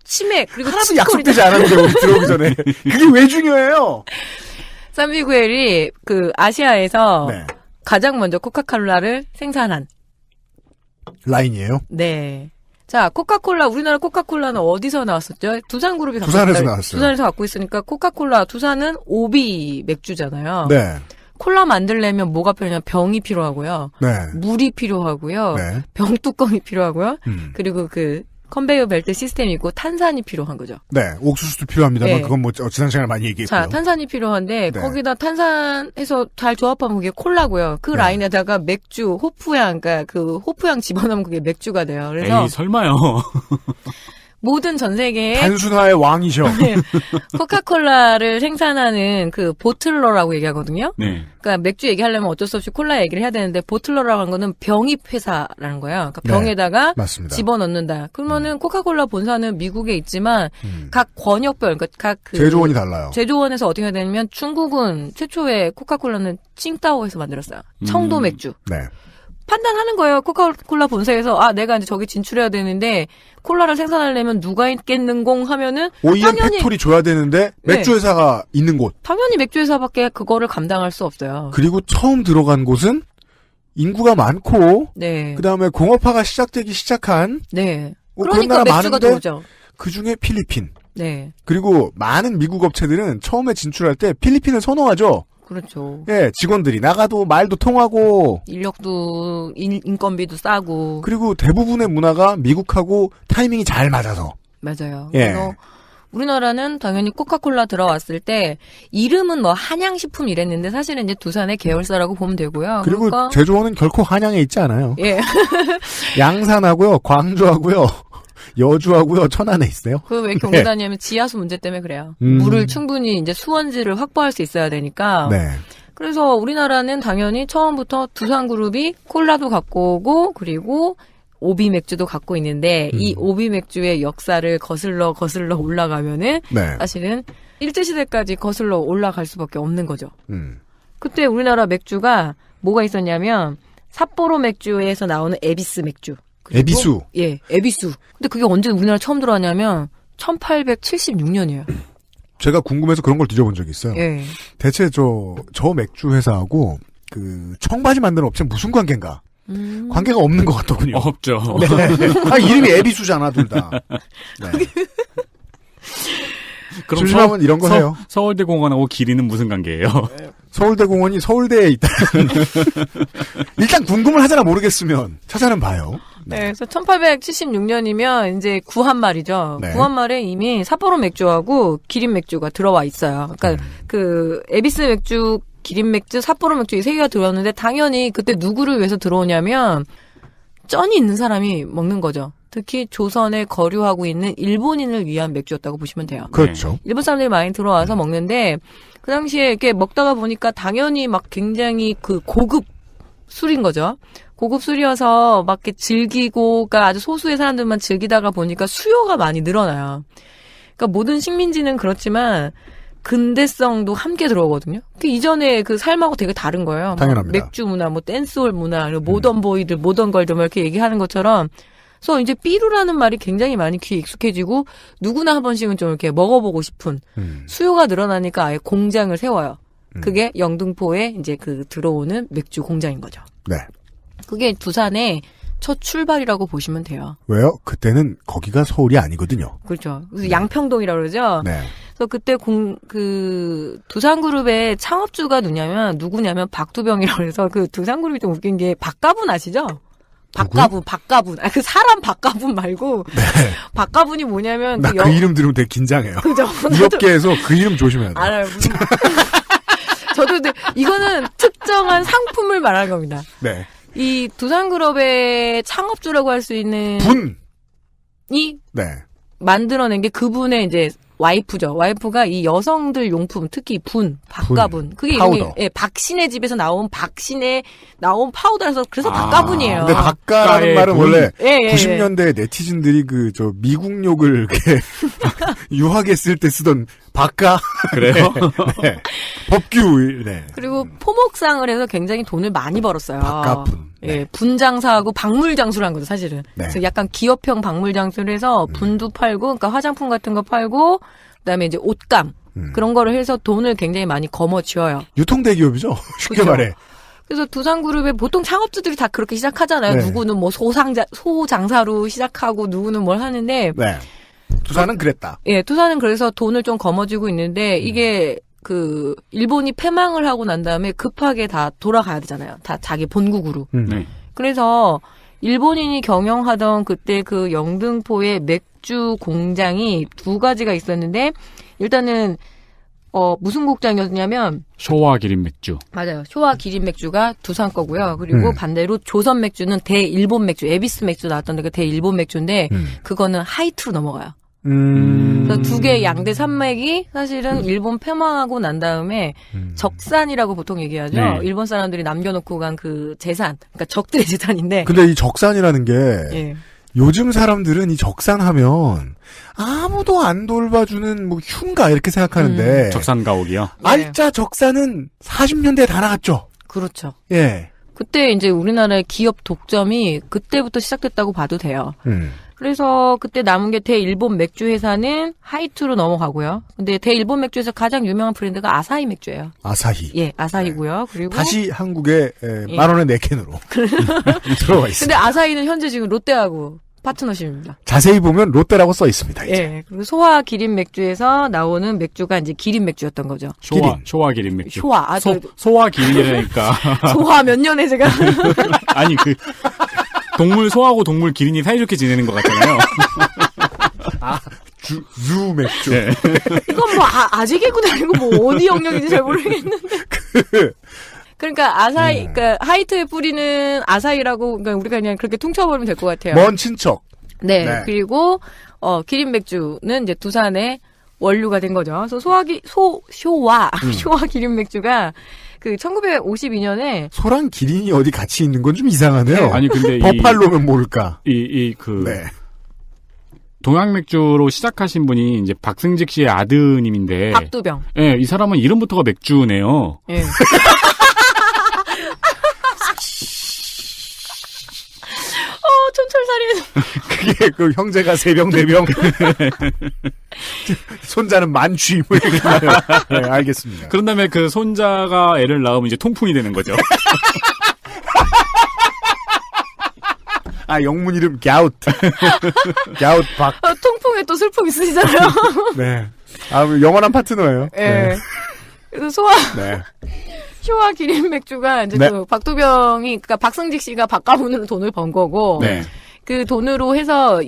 치맥 그리고 하나도 약속되지 않았는데 우리 들어오기 전에 그게 왜 중요해요? 산미구엘이 아시아에서 네. 가장 먼저 코카콜라를 생산한 라인이에요? 네. 자, 우리나라 코카콜라는 어디서 나왔었죠? 두산그룹이 두산에서 나왔어요. 두산에서 갖고 있으니까 코카콜라, 두산은 오비 맥주잖아요. 네. 콜라 만들려면 뭐가 필요하냐면 병이 필요하고요. 네. 물이 필요하고요. 네. 병뚜껑이 필요하고요. 그리고 컨베이어 벨트 시스템이 있고 탄산이 필요한 거죠. 네. 옥수수도 필요합니다만 네. 그건 지난 시간에 많이 얘기했고요. 자, 탄산이 필요한데 네. 거기다 탄산해서 잘 조합하면 그게 콜라고요. 그 네. 라인에다가 맥주, 호프향, 그러니까 호프향 집어넣으면 그게 맥주가 돼요. 그래서 에이, 설마요. 모든 전 세계에 단순화의 왕이셔. 네, 코카콜라를 생산하는 그 보틀러라고 얘기하거든요. 네. 그러니까 맥주 얘기하려면 어쩔 수 없이 콜라 얘기를 해야 되는데 보틀러라고 하는 거는 병입 회사라는 거예요. 그러니까 병에다가 맞습니다. 집어넣는다. 그러면은 코카콜라 본사는 미국에 있지만 각 권역별, 그러니까 각 그 제조원이 달라요. 제조원에서 어떻게 해야 되냐면 중국은 최초에 코카콜라는 칭따오에서 만들었어요. 청도 맥주. 네. 판단하는 거예요. 코카콜라 본사에서 내가 이제 저기 진출해야 되는데 콜라를 생산하려면 누가 있겠는공 하면은 OEM 당연히 팩토리 줘야 되는데 맥주 회사가 있는 곳. 당연히 맥주 회사밖에 그거를 감당할 수 없어요. 그리고 처음 들어간 곳은 인구가 많고 네. 그다음에 공업화가 시작되기 시작한 네. 그런 그러니까 나라 맥주가 많은데 들어오죠. 그중에 필리핀. 네. 그리고 많은 미국 업체들은 처음에 진출할 때 필리핀을 선호하죠. 그렇죠. 예, 직원들이 나가도 말도 통하고 인력도 인건비도 싸고 그리고 대부분의 문화가 미국하고 타이밍이 잘 맞아서. 맞아요. 예. 그래서 우리나라는 당연히 코카콜라 들어왔을 때 이름은 뭐 한양식품 이랬는데 사실은 이제 두산의 계열사라고 보면 되고요. 그리고 그러니까 제조원은 결코 한양에 있지 않아요. 예. 양산하고요, 광주하고요, 여주하고요, 천안에 있어요. 그 왜 경기 다니면 지하수 문제 때문에 그래요. 물을 충분히 이제 수원지를 확보할 수 있어야 되니까. 네. 그래서 우리나라는 당연히 처음부터 두산그룹이 콜라도 갖고 오고 그리고 오비 맥주도 갖고 있는데 이 오비 맥주의 역사를 거슬러 올라가면은 네. 사실은 일제시대까지 거슬러 올라갈 수밖에 없는 거죠. 그때 우리나라 맥주가 뭐가 있었냐면 삿포로 맥주에서 나오는 에비스 맥주. 에비수. 예, 에비수. 근데 그게 언제 우리나라 처음 들어왔냐면 1876년이에요. 제가 궁금해서 그런 걸 뒤져본 적이 있어요. 예. 대체 저 맥주 회사하고 그 청바지 만드는 업체 무슨 관계인가? 관계가 없는 것 같더군요. 없죠. 네. 이름이 에비수잖아, 둘 다. 네. 그럼 심심하면 이런 거 해요. 서울대 공원하고 길이는 무슨 관계예요? 서울대 공원이 서울대에 있다. 일단 궁금을 하잖아, 모르겠으면. 찾아는 봐요. 네, 그래서 1876년이면 이제 구한말이죠. 네. 구한말에 이미 삿포로 맥주하고 기린 맥주가 들어와 있어요. 그러니까 그 에비스 맥주, 기린 맥주, 삿포로 맥주 이 세 개가 들어왔는데 당연히 그때 누구를 위해서 들어오냐면 쩐이 있는 사람이 먹는 거죠. 특히 조선에 거류하고 있는 일본인을 위한 맥주였다고 보시면 돼요. 그렇죠. 일본 사람들이 많이 들어와서 먹는데 그 당시에 이렇게 먹다가 보니까 당연히 막 굉장히 그 고급 술인 거죠. 고급 술이어서 막 이렇게 즐기고, 그러니까 아주 소수의 사람들만 즐기다가 보니까 수요가 많이 늘어나요. 그러니까 모든 식민지는 그렇지만 근대성도 함께 들어오거든요. 그 이전에 그 삶하고 되게 다른 거예요. 당연합니다. 맥주 문화, 뭐 댄스홀 문화, 그리고 모던 보이들, 모던 걸들 뭐 이렇게 얘기하는 것처럼. 그래서 이제 삐루라는 말이 굉장히 많이 귀에 익숙해지고 누구나 한 번씩은 좀 이렇게 먹어보고 싶은 수요가 늘어나니까 아예 공장을 세워요. 그게 영등포에 이제 그 들어오는 맥주 공장인 거죠. 네. 그게 두산의 첫 출발이라고 보시면 돼요. 왜요? 그때는 거기가 서울이 아니거든요. 그렇죠. 그래서 양평동이라고 그러죠. 네. 그래서 그때 두산그룹의 창업주가 누구냐면 박두병이라고 해서 그 두산그룹이 좀 웃긴 게 박가분 아시죠? 박가분. 그 사람 박가분 말고. 네. 박가분이 뭐냐면. 나 그 이름 들으면 되게 긴장해요. 그죠? 이 업계에서 그 이름 조심해야 돼요. 알아요. 저도 근데 이거는 특정한 상품을 말하는 겁니다. 네. 이 두산그룹의 창업주라고 할 수 있는. 분이. 네. 만들어낸 게 그분의 이제 와이프죠. 와이프가 이 여성들 용품, 특히 박가분. 그게 이름이, 예, 박신의 집에서 나온 파우더라서 그래서 박가분이에요. 근데 박가라는 말은 원래 예, 90년대 네티즌들이 미국 욕을 이렇게 유학했을 때 쓰던 박가. 그래요? 네. 법규. 네. 그리고 포목상을 해서 굉장히 돈을 많이 벌었어요. 박가분. 네. 예, 분장사하고 박물장수를 한 거죠, 사실은. 네. 그래서 약간 기업형 박물장수를 해서 분도 팔고, 그러니까 화장품 같은 거 팔고, 그다음에 이제 옷감 그런 거를 해서 돈을 굉장히 많이 거머쥐어요. 유통대기업이죠. 쉽게 그렇죠? 말해. 그래서 두산그룹의 보통 창업주들이 다 그렇게 시작하잖아요. 네. 누구는 뭐 소장사로 시작하고 누구는 뭘 하는데. 네. 두산은 그랬다. 예, 두산은 그래서 돈을 좀 거머쥐고 있는데 이게 일본이 패망을 하고 난 다음에 급하게 다 돌아가야 되잖아요. 다 자기 본국으로. 네. 그래서 일본인이 경영하던 그때 그 영등포의 맥주 공장이 두 가지가 있었는데 일단은 무슨 곡장이었냐면 쇼와 기린 맥주. 맞아요. 쇼와 기린 맥주가 두산 거고요. 그리고 반대로 조선 맥주는 대일본 맥주, 에비스 맥주 나왔던데 그 대일본 맥주인데 그거는 하이트로 넘어가요. 그래서 두 개의 양대 산맥이 사실은 일본 폐망하고 난 다음에 적산이라고 보통 얘기하죠. 네. 일본 사람들이 남겨놓고 간 그 재산, 그러니까 적들의 재산인데. 근데 이 적산이라는 게 예. 요즘 사람들은 이 적산하면 아무도 안 돌봐주는 뭐 흉가 이렇게 생각하는데 적산 가옥이요. 알짜 적산은 40년대에 다 나갔죠. 그렇죠. 예. 그때 이제 우리나라의 기업 독점이 그때부터 시작됐다고 봐도 돼요. 그래서 그때 남은 게 대일본 맥주 회사는 하이트로 넘어가고요. 근데 대일본 맥주에서 가장 유명한 브랜드가 아사히 맥주예요. 아사히. 예, 아사히고요. 그리고 다시 한국에 예. 10,000원에 4캔으로 들어와 있습니다. 근데 아사히는 현재 지금 롯데하고 파트너십입니다. 자세히 보면 롯데라고 써 있습니다. 이제. 예. 그리고 소화 기린 맥주에서 나오는 맥주가 이제 기린 맥주였던 거죠. 쇼와 기린 맥주. 쇼와. 아, 소와 기린이라니까. 소화 몇 년에 제가. 아니 동물 소하고 동물 기린이 사이좋게 지내는 것 같잖아요. 주 맥주. 네. 이건 뭐 아재 개구도 아니고 뭐 어디 영역인지 잘 모르겠는데. 그러니까 아사히, 그러니까 하이트에 뿌리는 아사히라고, 그러니까 우리가 그냥 그렇게 퉁쳐버리면 될 것 같아요. 먼 친척. 네. 네. 그리고 기린 맥주는 이제 두산의 원류가 된 거죠. 그래서 쇼와 기린 맥주가 그 1952년에 소랑 기린이 어디 같이 있는 건 좀 이상하네요. 아니 근데 버팔로면 모를까. 네. 동양 맥주로 시작하신 분이 이제 박승직 씨의 아드님인데. 박두병. 예, 이 사람은 이름부터가 맥주네요. 예. 촌철살인. 그게 그 형제가 3병, 4병. 손자는 만취, 뭐 이러나요? 네, 알겠습니다. 그런 다음에 그 손자가 애를 낳으면 이제 통풍이 되는 거죠. 아, 영문 이름 갸웃. 갸웃 박. 통풍에 또 슬픔 있으시잖아요. 네. 아, 영원한 파트너예요. 예. 네. 그래서 네. 쇼와 기린 맥주가 이제 네. 그 박두병이, 그러니까 박승직 씨가 밥가문으로 돈을 번 거고. 네. 그 돈으로 해서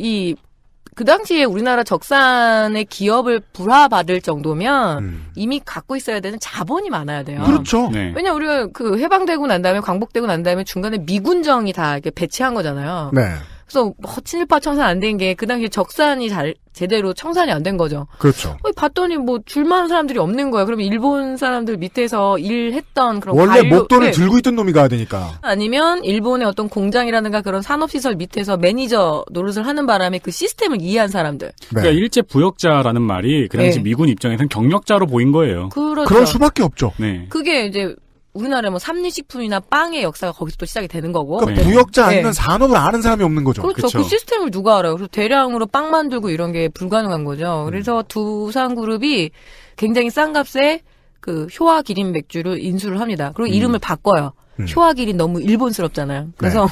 그 당시에 우리나라 적산의 기업을 불화받을 정도면 이미 갖고 있어야 되는 자본이 많아야 돼요. 그렇죠. 네. 왜냐 우리가 그 해방되고 난 다음에 광복되고 난 다음에 중간에 미군정이 다 이렇게 배치한 거잖아요. 네. 그래서 친일파 청산 안 된 게 그 당시에 적산이 제대로 청산이 안 된 거죠. 그렇죠. 봤더니 뭐 줄만한 사람들이 없는 거예요. 그러면 일본 사람들 밑에서 일했던 그런 원래 관료- 목돈을 네. 들고 있던 놈이 가야 되니까. 아니면 일본의 어떤 공장이라든가 그런 산업시설 밑에서 매니저 노릇을 하는 바람에 그 시스템을 이해한 사람들. 네. 그러니까 일제 부역자라는 말이 그 당시 네. 미군 입장에서는 경력자로 보인 거예요. 그렇죠. 그럴 수밖에 없죠. 네. 그게 이제 우리나라의 뭐 삼리식품이나 빵의 역사가 거기서 또 시작이 되는 거고. 그러니까 네. 부역자 아니면 네. 산업을 아는 사람이 없는 거죠. 그렇죠. 그쵸. 그 시스템을 누가 알아요? 그래서 대량으로 빵 만들고 이런 게 불가능한 거죠. 그래서 두산그룹이 굉장히 싼 값에 그 효와 기린 맥주를 인수를 합니다. 그리고 이름을 바꿔요. 효와 기린 너무 일본스럽잖아요. 그래서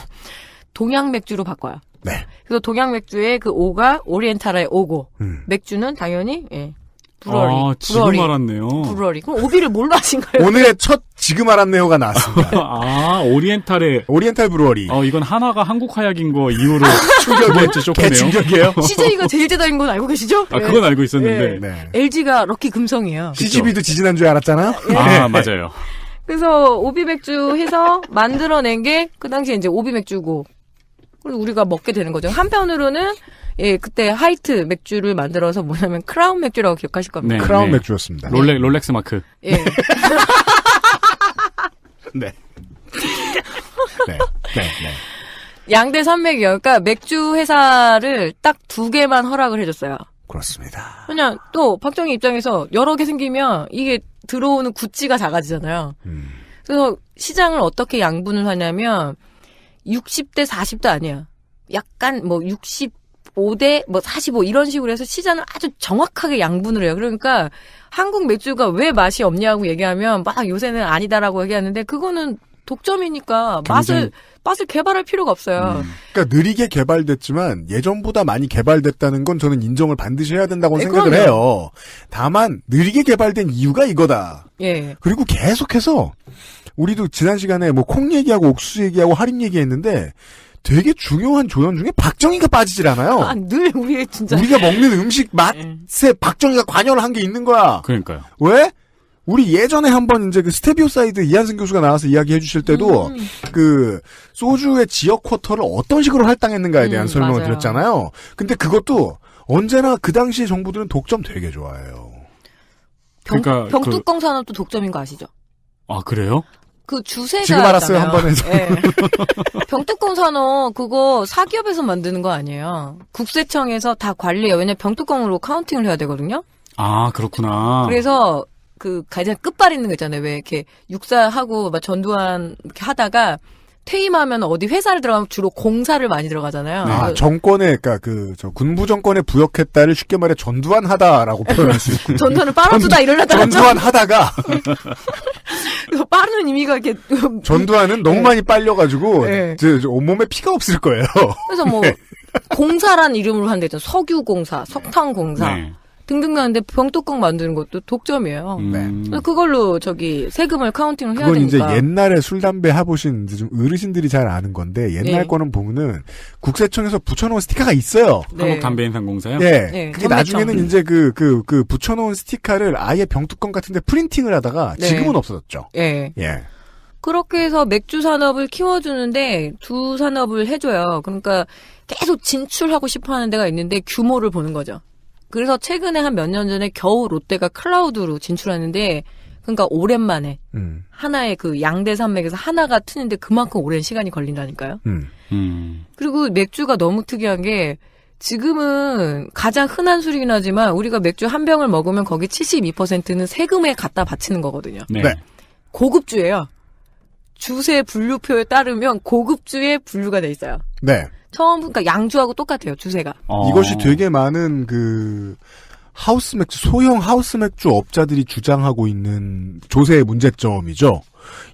동양 맥주로 바꿔요. 네. 그래서 동양 맥주의 그 오가 오리엔탈의 오고, 맥주는 당연히 브루어리. 아, 지금 알았네요. 브루어리. 그럼 오비를 뭘로 하신 거예요? 오늘의 첫 지금 알았네요가 나왔습니다. 아, 오리엔탈의 오리엔탈 브루어리. 이건 한화가 한국 화약인 거 이후로 두 번째 쇼크네요. 개충격이에요. CJ가 제일 재단인 건 알고 계시죠? 아, 그건 알고 있었는데. 네. LG가 럭키 금성이에요. CGV도 지지난 줄 알았잖아. 아, 맞아요. 그래서 오비 맥주 해서 만들어낸 게 그 당시에 이제 오비 맥주고, 그리고 우리가 먹게 되는 거죠. 한편으로는 그때 하이트 맥주를 만들어서 뭐냐면 크라운 맥주라고 기억하실 겁니다. 네. 크라운 맥주였습니다. 롤렉스 마크. 예. 네. 네. 네. 네. 양대 산맥이요. 그러니까 맥주 회사를 딱 2개만 허락을 해줬어요. 그렇습니다. 그냥 또 박정희 입장에서 여러 개 생기면 이게 들어오는 구찌가 작아지잖아요. 그래서 시장을 어떻게 양분을 하냐면 60대 40도 아니야. 약간 뭐 65대 뭐 45 이런 식으로 해서 시장을 아주 정확하게 양분을 해요. 그러니까 한국 맥주가 왜 맛이 없냐고 얘기하면 막 요새는 아니다라고 얘기하는데 그거는 독점이니까 맛을 개발할 필요가 없어요. 그러니까 느리게 개발됐지만 예전보다 많이 개발됐다는 건 저는 인정을 반드시 해야 된다고 생각을 그럼요. 해요. 다만 느리게 개발된 이유가 이거다. 예. 그리고 계속해서 우리도 지난 시간에 뭐 콩 얘기하고 옥수수 얘기하고 할인 얘기했는데 되게 중요한 조연 중에 박정희가 빠지질 않아요. 아, 늘 우리 진짜 우리가 먹는 음식 맛에 박정희가 관여를 한 게 있는 거야. 그러니까요. 왜? 우리 예전에 한번 이제 그 스테비오사이드 이한승 교수가 나와서 이야기해 주실 때도 그 소주의 지역 쿼터를 어떤 식으로 할당했는가에 대한 설명을 맞아요. 드렸잖아요. 근데 그것도 언제나 그 당시 정부들은 독점 되게 좋아해요. 그러니까 병뚜껑 산업도 독점인 거 아시죠? 아, 그래요? 그 주세가 지금 알았어요, 있잖아요. 한 번에서. 네. 병뚜껑 산업 그거 사기업에서 만드는 거 아니에요. 국세청에서 다 관리해요. 왜냐면 병뚜껑으로 카운팅을 해야 되거든요. 아, 그렇구나. 그래서 그 가장 끝발 있는 거 있잖아요. 왜 이렇게 육사하고 막 전두환 이렇게 하다가 퇴임하면 어디 회사를 들어가면 주로 공사를 많이 들어가잖아요. 아, 정권에, 그니까 저 군부 정권에 부역했다를 쉽게 말해 전두환 하다라고 표현할 수 있고. 전두환을 빨아주다 이러려다가 전두환 하다가. 빠르는 의미가 이렇게. 전두환은 너무 많이 빨려가지고, 네. 저 온몸에 피가 없을 거예요. 그래서 뭐, 공사란 이름으로 한대 있잖아요. 석유공사, 석탄공사. 네. 등등 나는데 병뚜껑 만드는 것도 독점이에요. 네. 그걸로 세금을 카운팅을 해야 그건 되니까. 이제 옛날에 술, 담배 해보신 이제 좀 어르신들이 잘 아는 건데, 옛날 네. 거는 보면은 국세청에서 붙여놓은 스티커가 있어요. 네. 한국담배인상공사요? 예. 네, 그게 전매청. 나중에는 이제 그 붙여놓은 스티커를 아예 병뚜껑 같은데 프린팅을 하다가 네. 지금은 없어졌죠. 예. 예. 그렇게 해서 맥주 산업을 키워주는데 두 산업을 해줘요. 그러니까 계속 진출하고 싶어 하는 데가 있는데 규모를 보는 거죠. 그래서 최근에 한 몇 년 전에 겨우 롯데가 클라우드로 진출하는데 그러니까 오랜만에 하나의 그 양대 산맥에서 하나가 트는데 그만큼 오랜 시간이 걸린다니까요. 그리고 맥주가 너무 특이한 게 지금은 가장 흔한 술이긴 하지만 우리가 맥주 한 병을 먹으면 거기 72%는 세금에 갖다 바치는 거거든요. 네. 네. 고급주예요. 주세 분류표에 따르면 고급주에 분류가 돼 있어요. 네. 처음 그러니까 양주하고 똑같아요. 주세가. 이것이 되게 많은 하우스 맥주, 소형 하우스 맥주 업자들이 주장하고 있는 조세의 문제점이죠.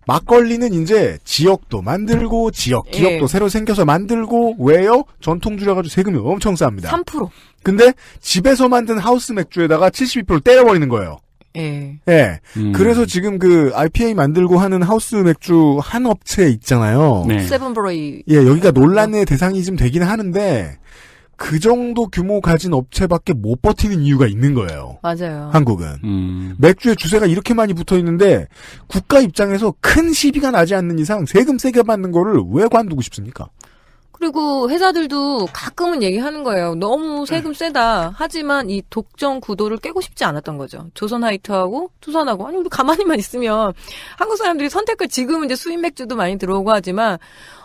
막걸리는 이제 지역도 만들고 기업도 예. 새로 생겨서 만들고 왜요? 전통주라 가지고 세금이 엄청 쌉니다. 3%. 근데 집에서 만든 하우스 맥주에다가 72%를 때려버리는 거예요. 예. 예. 그래서 지금 IPA 만들고 하는 하우스 맥주 한 업체 있잖아요. 네. 세븐브로이. 예, 여기가 논란의 대상이 좀 되긴 하는데 그 정도 규모 가진 업체밖에 못 버티는 이유가 있는 거예요. 맞아요. 한국은. 맥주에 주세가 이렇게 많이 붙어 있는데 국가 입장에서 큰 시비가 나지 않는 이상 세금 세게 받는 거를 왜 관두고 싶습니까? 그리고 회사들도 가끔은 얘기하는 거예요. 너무 세금 세다. 하지만 이 독점 구도를 깨고 싶지 않았던 거죠. 조선하이트하고 투선하고 아니 우리 가만히만 있으면 한국 사람들이 선택을 지금은 이제 수입 맥주도 많이 들어오고 하지만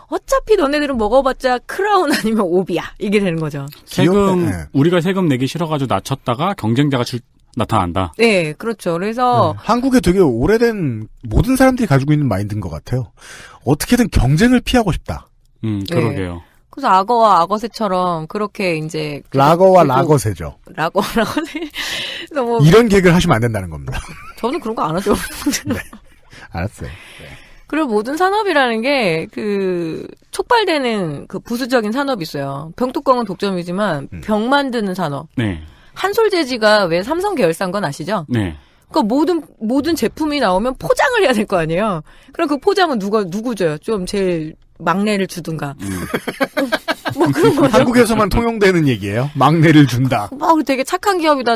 어차피 너네들은 먹어봤자 크라운 아니면 오비야 이게 되는 거죠. 세금 네. 우리가 세금 내기 싫어가지고 낮췄다가 경쟁자가 나타난다. 네, 그렇죠. 그래서 한국에 되게 오래된 모든 사람들이 가지고 있는 마인드인 것 같아요. 어떻게든 경쟁을 피하고 싶다. 그러게요. 그래서 악어와 악어새처럼 그렇게 이제 라거와 라거새죠. 라거새. 그래서 뭐 이런 개그를 하시면 안 된다는 겁니다. 저는 그런 거 안 하죠. 네. 알았어요. 그리고 모든 산업이라는 게 촉발되는 부수적인 산업이 있어요. 병뚜껑은 독점이지만 병 만드는 산업. 네. 한솔재지가 왜 삼성 계열사인 건 아시죠? 네. 그러니까 모든 제품이 나오면 포장을 해야 될 거 아니에요. 그럼 그 포장은 누구 줘요? 좀 제일 막내를 주든가. 뭐 그런 거죠. 한국에서만 통용되는 얘기예요. 막내를 준다. 막 되게 착한 기업이다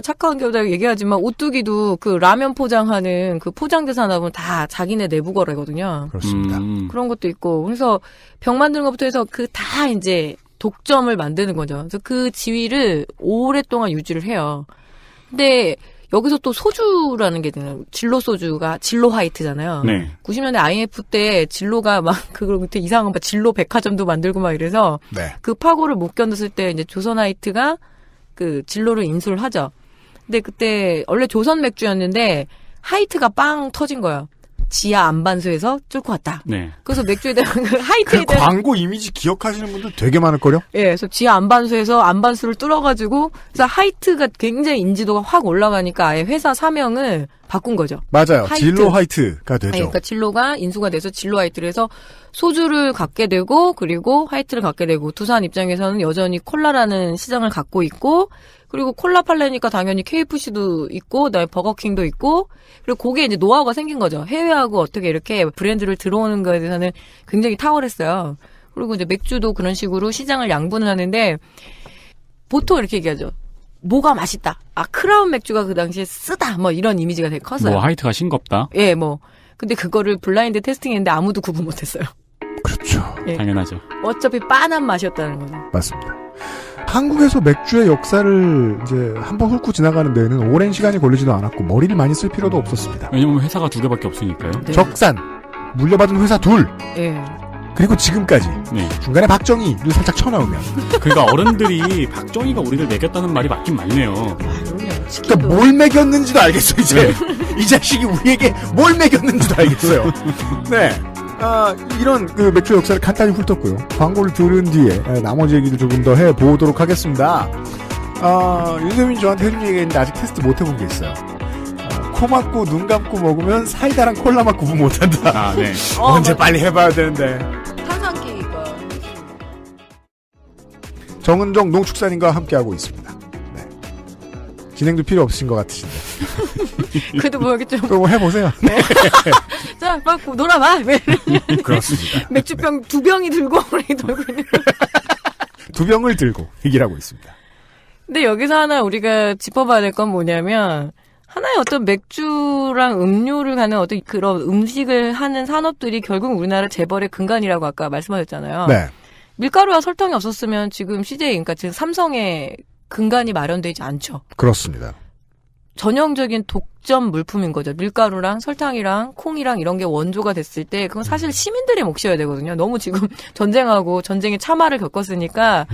얘기하지만 오뚜기도 그 라면 포장하는 그 포장재 산업은 다 자기네 내부 거래거든요. 그렇습니다. 그런 것도 있고 그래서 병 만드는 것부터 해서 다 이제 독점을 만드는 거죠. 그래서 그 지위를 오랫동안 유지를 해요. 근데 여기서 또 소주라는 게 있잖아요. 진로 소주가 진로 화이트잖아요. 네. 90년대 IMF 때 진로가 막 그걸 밑에 이상한 진로 백화점도 만들고 막 이래서 네. 그 파고를 못 견뎠을 때 이제 조선 화이트가 그 진로를 인수를 하죠. 근데 그때 원래 조선 맥주였는데 하이트가 빵 터진 거예요. 지하 안반수에서 뚫고 왔다. 네. 그래서 맥주에 대한 그 그 하이트에 대한 광고 이미지 기억하시는 분들 되게 많을걸요? 예, 그래서 지하 안반수에서 안반수를 뚫어가지고 그래서 하이트가 굉장히 인지도가 확 올라가니까 아예 회사 사명을 바꾼 거죠. 맞아요. 하이트. 진로 화이트가 되죠. 아니, 그러니까 진로가 인수가 돼서 진로 화이트를 해서 소주를 갖게 되고 그리고 화이트를 갖게 되고 두산 입장에서는 여전히 콜라라는 시장을 갖고 있고 그리고 콜라 팔래니까 당연히 KFC도 있고 그다음에 버거킹도 있고 그리고 거기에 이제 노하우가 생긴 거죠. 해외하고 어떻게 이렇게 브랜드를 들어오는 거에 대해서는 굉장히 탁월했어요. 그리고 이제 맥주도 그런 식으로 시장을 양분을 하는데 보통 이렇게 얘기하죠. 뭐가 맛있다. 아, 크라운 맥주가 그 당시에 쓰다. 뭐 이런 이미지가 되게 컸어요. 뭐 하이트가 싱겁다. 예, 뭐. 근데 그거를 블라인드 테스팅했는데 아무도 구분 못했어요. 그렇죠. 예. 당연하죠. 어차피 빤한 맛이었다는 거죠. 맞습니다. 한국에서 맥주의 역사를 이제 한번 훑고 지나가는 데에는 오랜 시간이 걸리지도 않았고 머리를 많이 쓸 필요도 없었습니다. 왜냐면 회사가 2개밖에 없으니까요. 네. 적산, 물려받은 회사 둘, 예. 그리고 지금까지 네. 중간에 박정희를 살짝 쳐나오면 그러니까 어른들이 박정희가 우리를 매겼다는 말이 맞긴 맞네요. 그러니까 뭘 매겼는지도 알겠어 이제. 이 자식이 우리에게 뭘 매겼는지도 알겠어요. 네. 이런 그 맥주 역사를 간단히 훑었고요. 광고를 들은 뒤에 나머지 얘기를 조금 더 해보도록 하겠습니다. 윤세민 저한테 해준 얘기가 있는데 아직 테스트 못 해본 게 있어요. 코 막고 눈 감고 먹으면 사이다랑 콜라 맛 구분 못한다. 아, 네. 언제 빨리 해봐야 되는데. 탄산기가. 정은정 농축산인과 함께하고 있습니다. 네. 진행도 필요 없으신 것 같으신데. 그래도 뭐 이렇게 좀. 또 뭐 해보세요. 네. 자, 막 놀아봐. 그렇습니다. 맥주병 2병이 들고 우리 돌고 있는. 2병을 들고 얘기를 하고 있습니다. 근데 여기서 하나 우리가 짚어봐야 될 건 뭐냐면 하나의 어떤 맥주랑 음료를 가는 어떤 그런 음식을 하는 산업들이 결국 우리나라 재벌의 근간이라고 아까 말씀하셨잖아요. 네. 밀가루와 설탕이 없었으면 지금 CJ, 그러니까 지금 삼성의 근간이 마련되지 않죠. 그렇습니다. 전형적인 독점 물품인 거죠. 밀가루랑 설탕이랑 콩이랑 이런 게 원조가 됐을 때 그건 사실 시민들의 몫이어야 되거든요. 너무 지금 전쟁하고 전쟁의 참화를 겪었으니까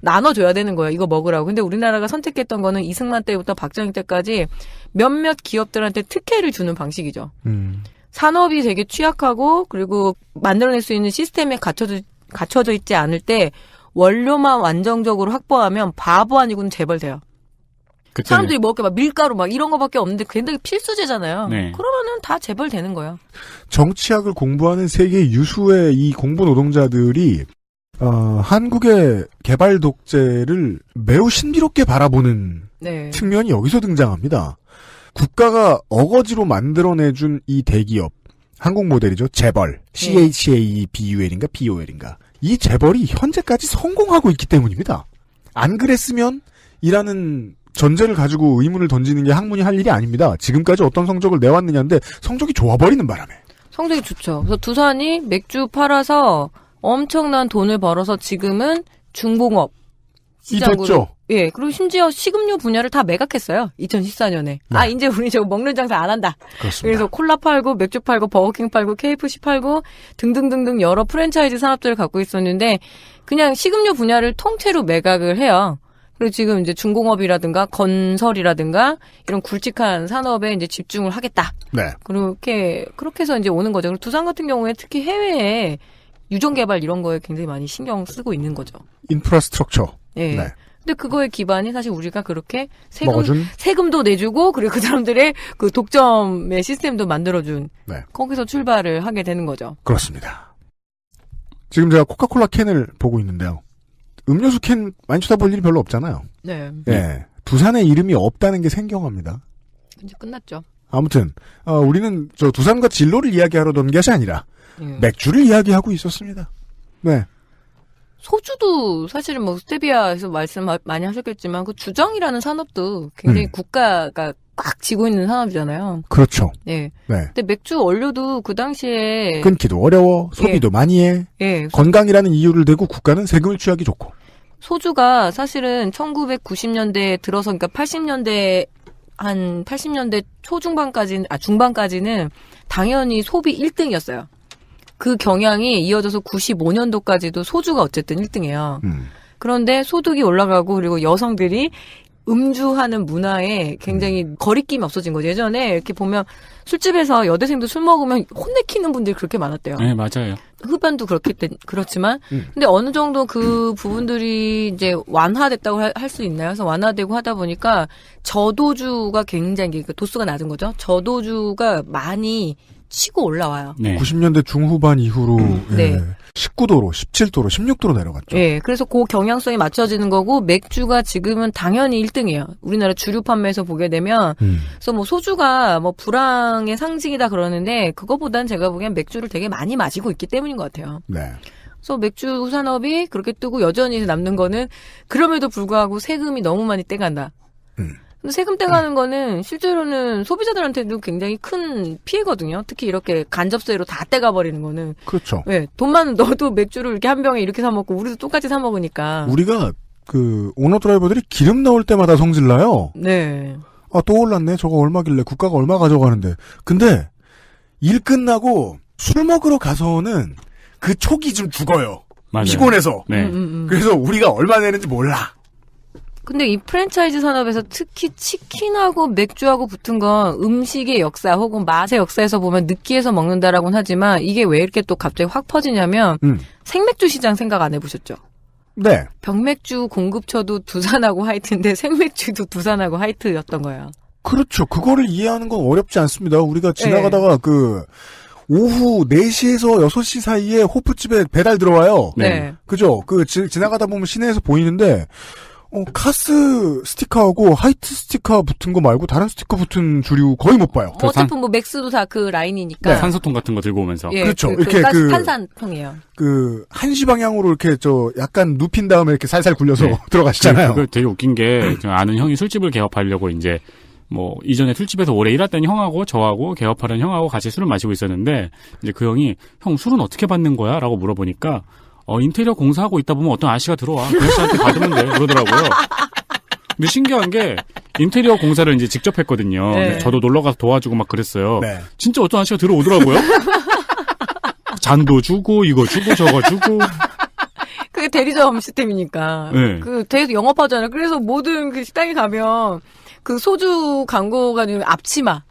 나눠줘야 되는 거예요. 이거 먹으라고. 근데 우리나라가 선택했던 거는 이승만 때부터 박정희 때까지 몇몇 기업들한테 특혜를 주는 방식이죠. 산업이 되게 취약하고 그리고 만들어낼 수 있는 시스템에 갖춰져 있지 않을 때 원료만 완전적으로 확보하면 바보 아니고는 재벌 돼요. 그때는. 사람들이 먹을 게 막 밀가루 막 이런 거밖에 없는데 굉장히 필수제잖아요. 네. 그러면은 다 재벌 되는 거예요. 정치학을 공부하는 세계 유수의 이 공부 노동자들이 한국의 개발 독재를 매우 신비롭게 바라보는 네. 측면이 여기서 등장합니다. 국가가 어거지로 만들어내준 이 대기업, 한국 모델이죠. 재벌, CHABUL인가 BOL인가. 이 재벌이 현재까지 성공하고 있기 때문입니다. 안 그랬으면 이라는 전제를 가지고 의문을 던지는 게 학문이 할 일이 아닙니다. 지금까지 어떤 성적을 내왔느냐인데 성적이 좋아버리는 바람에. 성적이 좋죠. 그래서 두산이 맥주 팔아서 엄청난 돈을 벌어서 지금은 중공업 시장으로. 됐죠. 예, 그리고 심지어 식음료 분야를 다 매각했어요. 2014년에. 네. 아, 이제 우리 저거 먹는 장사 안 한다. 그렇습니다. 그래서 콜라 팔고 맥주 팔고 버거킹 팔고 KFC 팔고 등등등등 여러 프랜차이즈 산업들을 갖고 있었는데 그냥 식음료 분야를 통째로 매각을 해요. 그리고 지금 이제 중공업이라든가 건설이라든가 이런 굵직한 산업에 이제 집중을 하겠다. 네. 그렇게 해서 이제 오는 거죠. 그리고 두산 같은 경우에 특히 해외에 유전 개발 이런 거에 굉장히 많이 신경 쓰고 있는 거죠. 인프라스트럭처. 예. 네. 근데 그거의 기반이 사실 우리가 그렇게 먹어준? 세금도 내주고 그리고 그 사람들의 그 독점의 시스템도 만들어준 네. 거기서 출발을 하게 되는 거죠. 그렇습니다. 지금 제가 코카콜라 캔을 보고 있는데요. 음료수 캔 많이 쳐다볼 일이 별로 없잖아요. 네. 예. 두산의 이름이 없다는 게 생경합니다. 이제 끝났죠. 아무튼 우리는 저 두산과 진로를 이야기하러 온 것이 아니라 맥주를 이야기하고 있었습니다. 네. 소주도 사실은 뭐 스테비아에서 말씀 많이 하셨겠지만 그 주정이라는 산업도 굉장히 국가가 꽉 쥐고 있는 산업이잖아요. 그렇죠. 예. 네. 근데 맥주 원료도 그 당시에 끊기도 어려워. 소비도 많이 해. 예. 건강이라는 이유를 대고 국가는 세금을 취하기 좋고. 소주가 사실은 1990년대에 들어서 그러니까 80년대 한 80년대 중반까지는 당연히 소비 1등이었어요. 그 경향이 이어져서 95년도까지도 소주가 어쨌든 1등이에요. 그런데 소득이 올라가고 그리고 여성들이 음주하는 문화에 굉장히 거리낌이 없어진 거죠. 예전에 이렇게 보면 술집에서 여대생도 술 먹으면 혼내키는 분들이 그렇게 많았대요. 네, 맞아요. 흡연도 그렇지만 근데 어느 정도 그 부분들이 이제 완화됐다고 할 수 있나요? 그래서 완화되고 하다 보니까 저도주가 굉장히 도수가 낮은 거죠. 저도주가 많이 치고 올라와요. 네. 90년대 중후반 이후로 네. 19도로, 17도로, 16도로 내려갔죠. 예, 그래서 그 경향성이 맞춰지는 거고 맥주가 지금은 당연히 1등이에요. 우리나라 주류 판매에서 보게 되면 그래서 뭐 소주가 뭐 불황의 상징이다 그러는데 그거보단 제가 보기엔 맥주를 되게 많이 마시고 있기 때문인 것 같아요. 네. 그래서 맥주 산업이 그렇게 뜨고 여전히 남는 거는 그럼에도 불구하고 세금이 너무 많이 떼간다. 근데 세금 떼가는 거는 실제로는 소비자들한테도 굉장히 큰 피해거든요. 특히 이렇게 간접세로 다 떼가 버리는 거는. 그렇죠. 네, 돈만 넣어도 맥주를 이렇게 한 병에 이렇게 사 먹고 우리도 똑같이 사 먹으니까. 우리가 그 오너 드라이버들이 기름 나올 때마다 성질나요. 네. 아, 또 올랐네. 저거 얼마길래 국가가 얼마 가져가는데. 근데 일 끝나고 술 먹으러 가서는 그 촉이 좀 죽어요. 맞아요. 피곤해서. 네. 그래서 우리가 얼마 내는지 몰라. 근데 이 프랜차이즈 산업에서 특히 치킨하고 맥주하고 붙은 건 음식의 역사 혹은 맛의 역사에서 보면 느끼해서 먹는다라고는 하지만 이게 왜 이렇게 또 갑자기 확 퍼지냐면 생맥주 시장 생각 안 해보셨죠? 네. 병맥주 공급처도 두산하고 화이트인데 생맥주도 두산하고 화이트였던 거예요. 그렇죠. 그거를 이해하는 건 어렵지 않습니다. 우리가 지나가다가 그 오후 4시에서 6시 사이에 호프집에 배달 들어와요. 네. 그죠? 지나가다 보면 시내에서 보이는데 카스 스티커하고 화이트 스티커 붙은 거 말고 다른 스티커 붙은 주류 거의 못 봐요. 어차피 뭐 맥스도 다 그 라인이니까. 네. 산소통 같은 거 들고 오면서. 예, 그렇죠. 이렇게 탄산통이에요. 한시 방향으로 이렇게 약간 눕힌 다음에 이렇게 살살 굴려서 네. 들어가시잖아요. 그 되게 웃긴 게, 저 아는 형이 술집을 개업하려고 이제, 이전에 술집에서 오래 일했던 형하고 저하고 개업하는 형하고 같이 술을 마시고 있었는데, 이제 그 형이, 형 술은 어떻게 받는 거야? 라고 물어보니까, 인테리어 공사하고 있다 보면 어떤 아저씨가 들어와. 그 아저씨한테 받으면 돼. 그러더라고요. 근데 신기한 게, 인테리어 공사를 이제 직접 했거든요. 네. 저도 놀러가서 도와주고 막 그랬어요. 네. 진짜 어떤 아저씨가 들어오더라고요. 잔도 주고, 이거 주고, 저거 주고. 그게 대리점 시스템이니까. 네. 그 대리점 영업하잖아요. 그래서 모든 그 식당에 가면 그 소주 광고가 아니라 앞치마.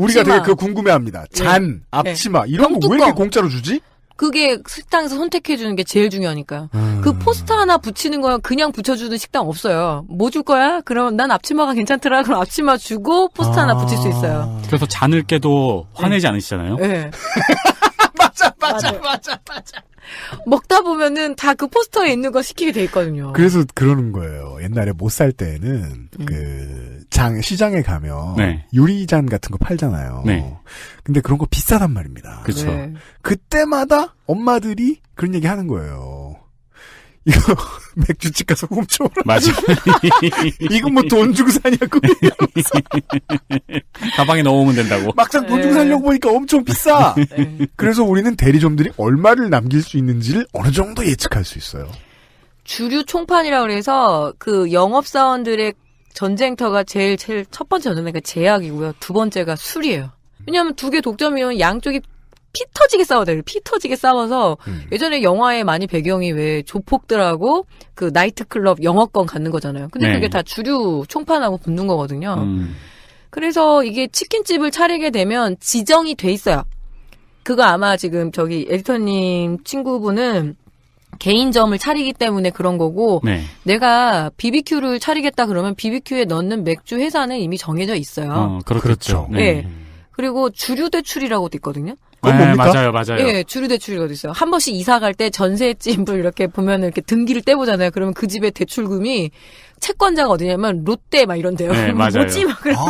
우리가 되게 그거 궁금해합니다. 잔, 앞치마 이런 거 왜 이렇게 공짜로 주지? 그게 식당에서 선택해주는 게 제일 중요하니까요. 그 포스터 하나 붙이는 거 그냥 붙여주는 식당 없어요. 뭐 줄 거야? 그럼 난 앞치마가 괜찮더라. 그럼 앞치마 주고 포스터 하나 붙일 수 있어요. 그래서 잔을 깨도 화내지 않으시잖아요. 네. 맞아. 먹다 보면은 다 그 포스터에 있는 거 시키게 돼 있거든요. 그래서 그러는 거예요. 옛날에 못 살 때는 시장에 가면 네. 유리잔 같은 거 팔잖아요. 네. 근데 그런 거 비싸단 말입니다. 그렇죠. 네. 그때마다 엄마들이 그런 얘기 하는 거예요. 이거 맥주집 가서 훔쳐오라. 맞아. 이거 뭐 돈 주고 사냐고. 가방에 넣어오면 된다고. 막상 돈 주고 사려고 보니까 엄청 비싸. 네. 그래서 우리는 대리점들이 얼마를 남길 수 있는지를 어느 정도 예측할 수 있어요. 주류 총판이라 그래서 그 영업사원들의 전쟁터가 제일 첫 번째 전쟁터가 제약이고요. 두 번째가 술이에요. 왜냐하면 두 개 독점이면 양쪽이 피 터지게 싸워요. 피 터지게 싸워서 예전에 영화에 많이 배경이 왜 조폭들하고 그 나이트클럽 영어권 갖는 거잖아요. 근데 네. 그게 다 주류 총판하고 붙는 거거든요. 그래서 이게 치킨집을 차리게 되면 지정이 돼 있어요. 그거 아마 지금 저기 에디터님 친구분은 개인점을 차리기 때문에 그런 거고 네. 내가 BBQ를 차리겠다 그러면 BBQ에 넣는 맥주 회사는 이미 정해져 있어요. 그렇죠. 네. 그리고 주류 대출이라고도 있거든요. 그건 네, 뭡니까? 맞아요. 예, 주류 대출이라도 있어요. 한 번씩 이사 갈 때 전세집을 이렇게 보면은 이렇게 등기를 떼보잖아요. 그러면 그 집의 대출금이 채권자가 어디냐면 롯데 막 이런데요. 네, 그럼 맞아요. 뭐지 막 그러면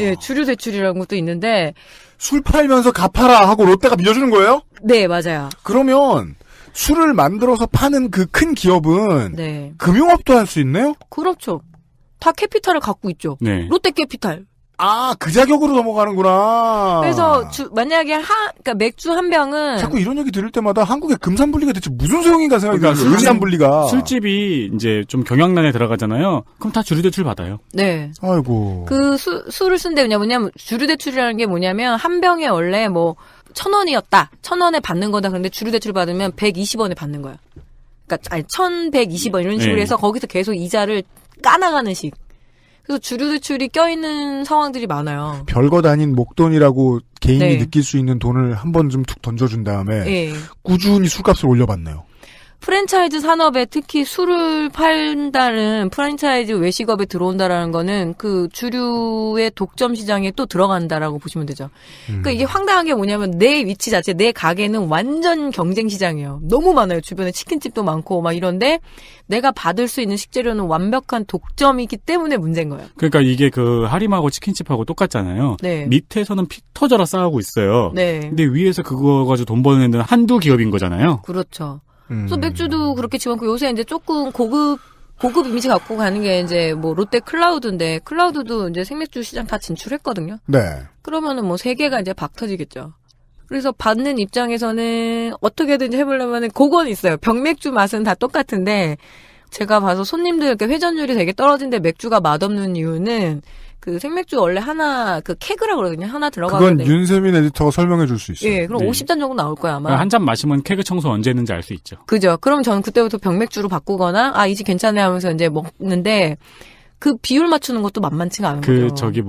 예, 주류 대출이라는 것도 있는데 술 팔면서 갚아라 하고 롯데가 밀어주는 거예요? 네, 맞아요. 그러면 술을 만들어서 파는 그 큰 기업은 네. 금융업도 할 수 있네요? 그렇죠. 다 캐피탈을 갖고 있죠. 네. 롯데 캐피탈. 아, 그 자격으로 넘어가는구나. 그래서 만약에 그러니까 맥주 한 병은 자꾸 이런 얘기 들을 때마다 한국의 금산분리가 대체 무슨 소용인가 생각이 그러니까 들어요. 금산분리가. 술집이 이제 좀 경영난에 들어가잖아요. 그럼 다 주류 대출 받아요. 네. 아이고. 그 술을 쓴 데 뭐냐면 주류 대출이라는 게 뭐냐면 한 병에 원래 뭐 1,000원이었다. 1,000원에 받는 거다. 그런데 주류 대출 받으면 120원에 받는 거야. 그러니까 1,120원 이런 식으로 네. 해서 거기서 계속 이자를 까나가는 식. 그래서 주류 대출이 껴있는 상황들이 많아요. 별것 아닌 목돈이라고 개인이 네. 느낄 수 있는 돈을 한 번 좀 툭 던져준 다음에 예. 꾸준히 술값을 올려봤네요. 프랜차이즈 산업에 특히 술을 판다는 프랜차이즈 외식업에 들어온다라는 거는 그 주류의 독점 시장에 또 들어간다라고 보시면 되죠. 그러니까 이게 황당한 게 뭐냐면 내 위치 자체, 내 가게는 완전 경쟁 시장이에요. 너무 많아요. 주변에 치킨집도 많고 막 이런데 내가 받을 수 있는 식재료는 완벽한 독점이기 때문에 문제인 거예요. 그러니까 이게 그 하림하고 치킨집하고 똑같잖아요. 네. 밑에서는 피 터져라 싸우고 있어요. 네. 근데 위에서 그거 가지고 돈 버는 애는 한두 기업인 거잖아요. 그렇죠. 그래서 맥주도 그렇게 집어넣고 요새 이제 조금 고급 고급 이미지 갖고 가는 게 이제 뭐 롯데 클라우드인데 클라우드도 이제 생맥주 시장 다 진출했거든요. 네. 그러면은 뭐 세계가 이제 박 터지겠죠. 그래서 받는 입장에서는 어떻게든지 해보려면은 그건 있어요. 병맥주 맛은 다 똑같은데 제가 봐서 손님들 이렇게 회전율이 되게 떨어진데 맥주가 맛없는 이유는 그 생맥주 원래 하나 그 케그라고 그러거든요. 하나 그건 들어가는데. 윤세민 에디터가 설명해 줄 수 있어요. 예, 그럼 네. 50잔 정도 나올 거야 아마. 한 잔 마시면 케그 청소 언제 했는지 알 수 있죠. 그죠. 그럼 저는 그때부터 병맥주로 바꾸거나 아 이 집 괜찮네 하면서 이제 먹는데 그 비율 맞추는 것도 만만치가 않은 거죠. 저기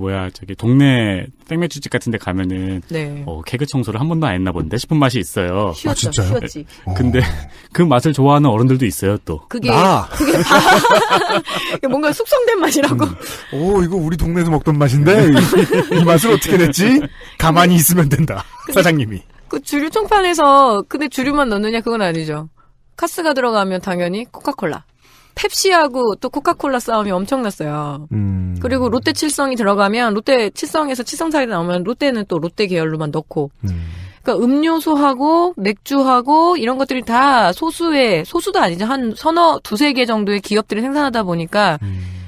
동네 생맥주집 같은 데 가면은 네. 케그 청소를 한 번도 안 했나 본데 싶은 맛이 있어요. 쉬었죠. 진짜요? 쉬었지. 근데 그 맛을 좋아하는 어른들도 있어요, 또. 그게 나. 뭔가 숙성된 맛이라고. 오, 이거 우리 동네에서 먹던 맛인데 이 맛을 어떻게 냈지? 가만히 있으면 된다. 사장님이. 그 주류 총판에서 근데 주류만 넣느냐 그건 아니죠. 카스가 들어가면 당연히 코카콜라. 펩시하고 또 코카콜라 싸움이 엄청났어요. 그리고 롯데 칠성이 들어가면 롯데 칠성에서 칠성사이드 나오면 롯데는 또 롯데 계열로만 넣고 그러니까 음료수하고 맥주하고 이런 것들이 다 소수도 아니죠. 한 두세 개 정도의 기업들이 생산하다 보니까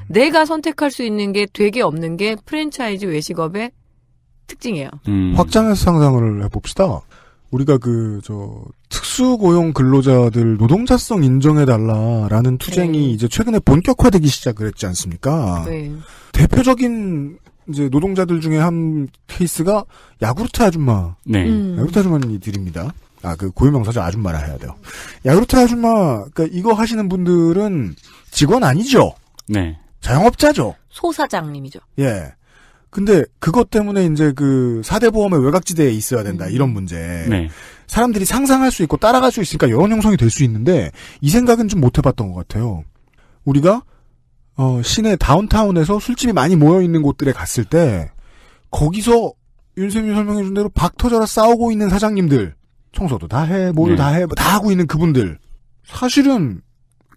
내가 선택할 수 있는 게 되게 없는 게 프랜차이즈 외식업의 특징이에요. 확장해서 상상을 해봅시다. 우리가 특수고용 근로자들 노동자성 인정해달라라는 투쟁이 이제 최근에 본격화되기 시작을 했지 않습니까? 네. 대표적인 이제 노동자들 중에 한 케이스가 야구르트 아줌마. 네. 야구르트 아줌마들입니다. 그 고유명사죠. 아줌마라 해야 돼요. 야구르트 아줌마, 그러니까 이거 하시는 분들은 직원 아니죠? 네. 자영업자죠? 소사장님이죠. 예. 근데 그것 때문에 이제 4대 보험의 외곽지대에 있어야 된다. 이런 문제. 네. 사람들이 상상할 수 있고 따라갈 수 있으니까 여론 형성이 될 수 있는데 이 생각은 좀 못 해봤던 것 같아요. 우리가 시내 다운타운에서 술집이 많이 모여있는 곳들에 갔을 때 거기서 윤쌤이 설명해준 대로 박 터져라 싸우고 있는 사장님들 청소도 다 해, 뭐도 다 해, 다 하고 있는 그분들 사실은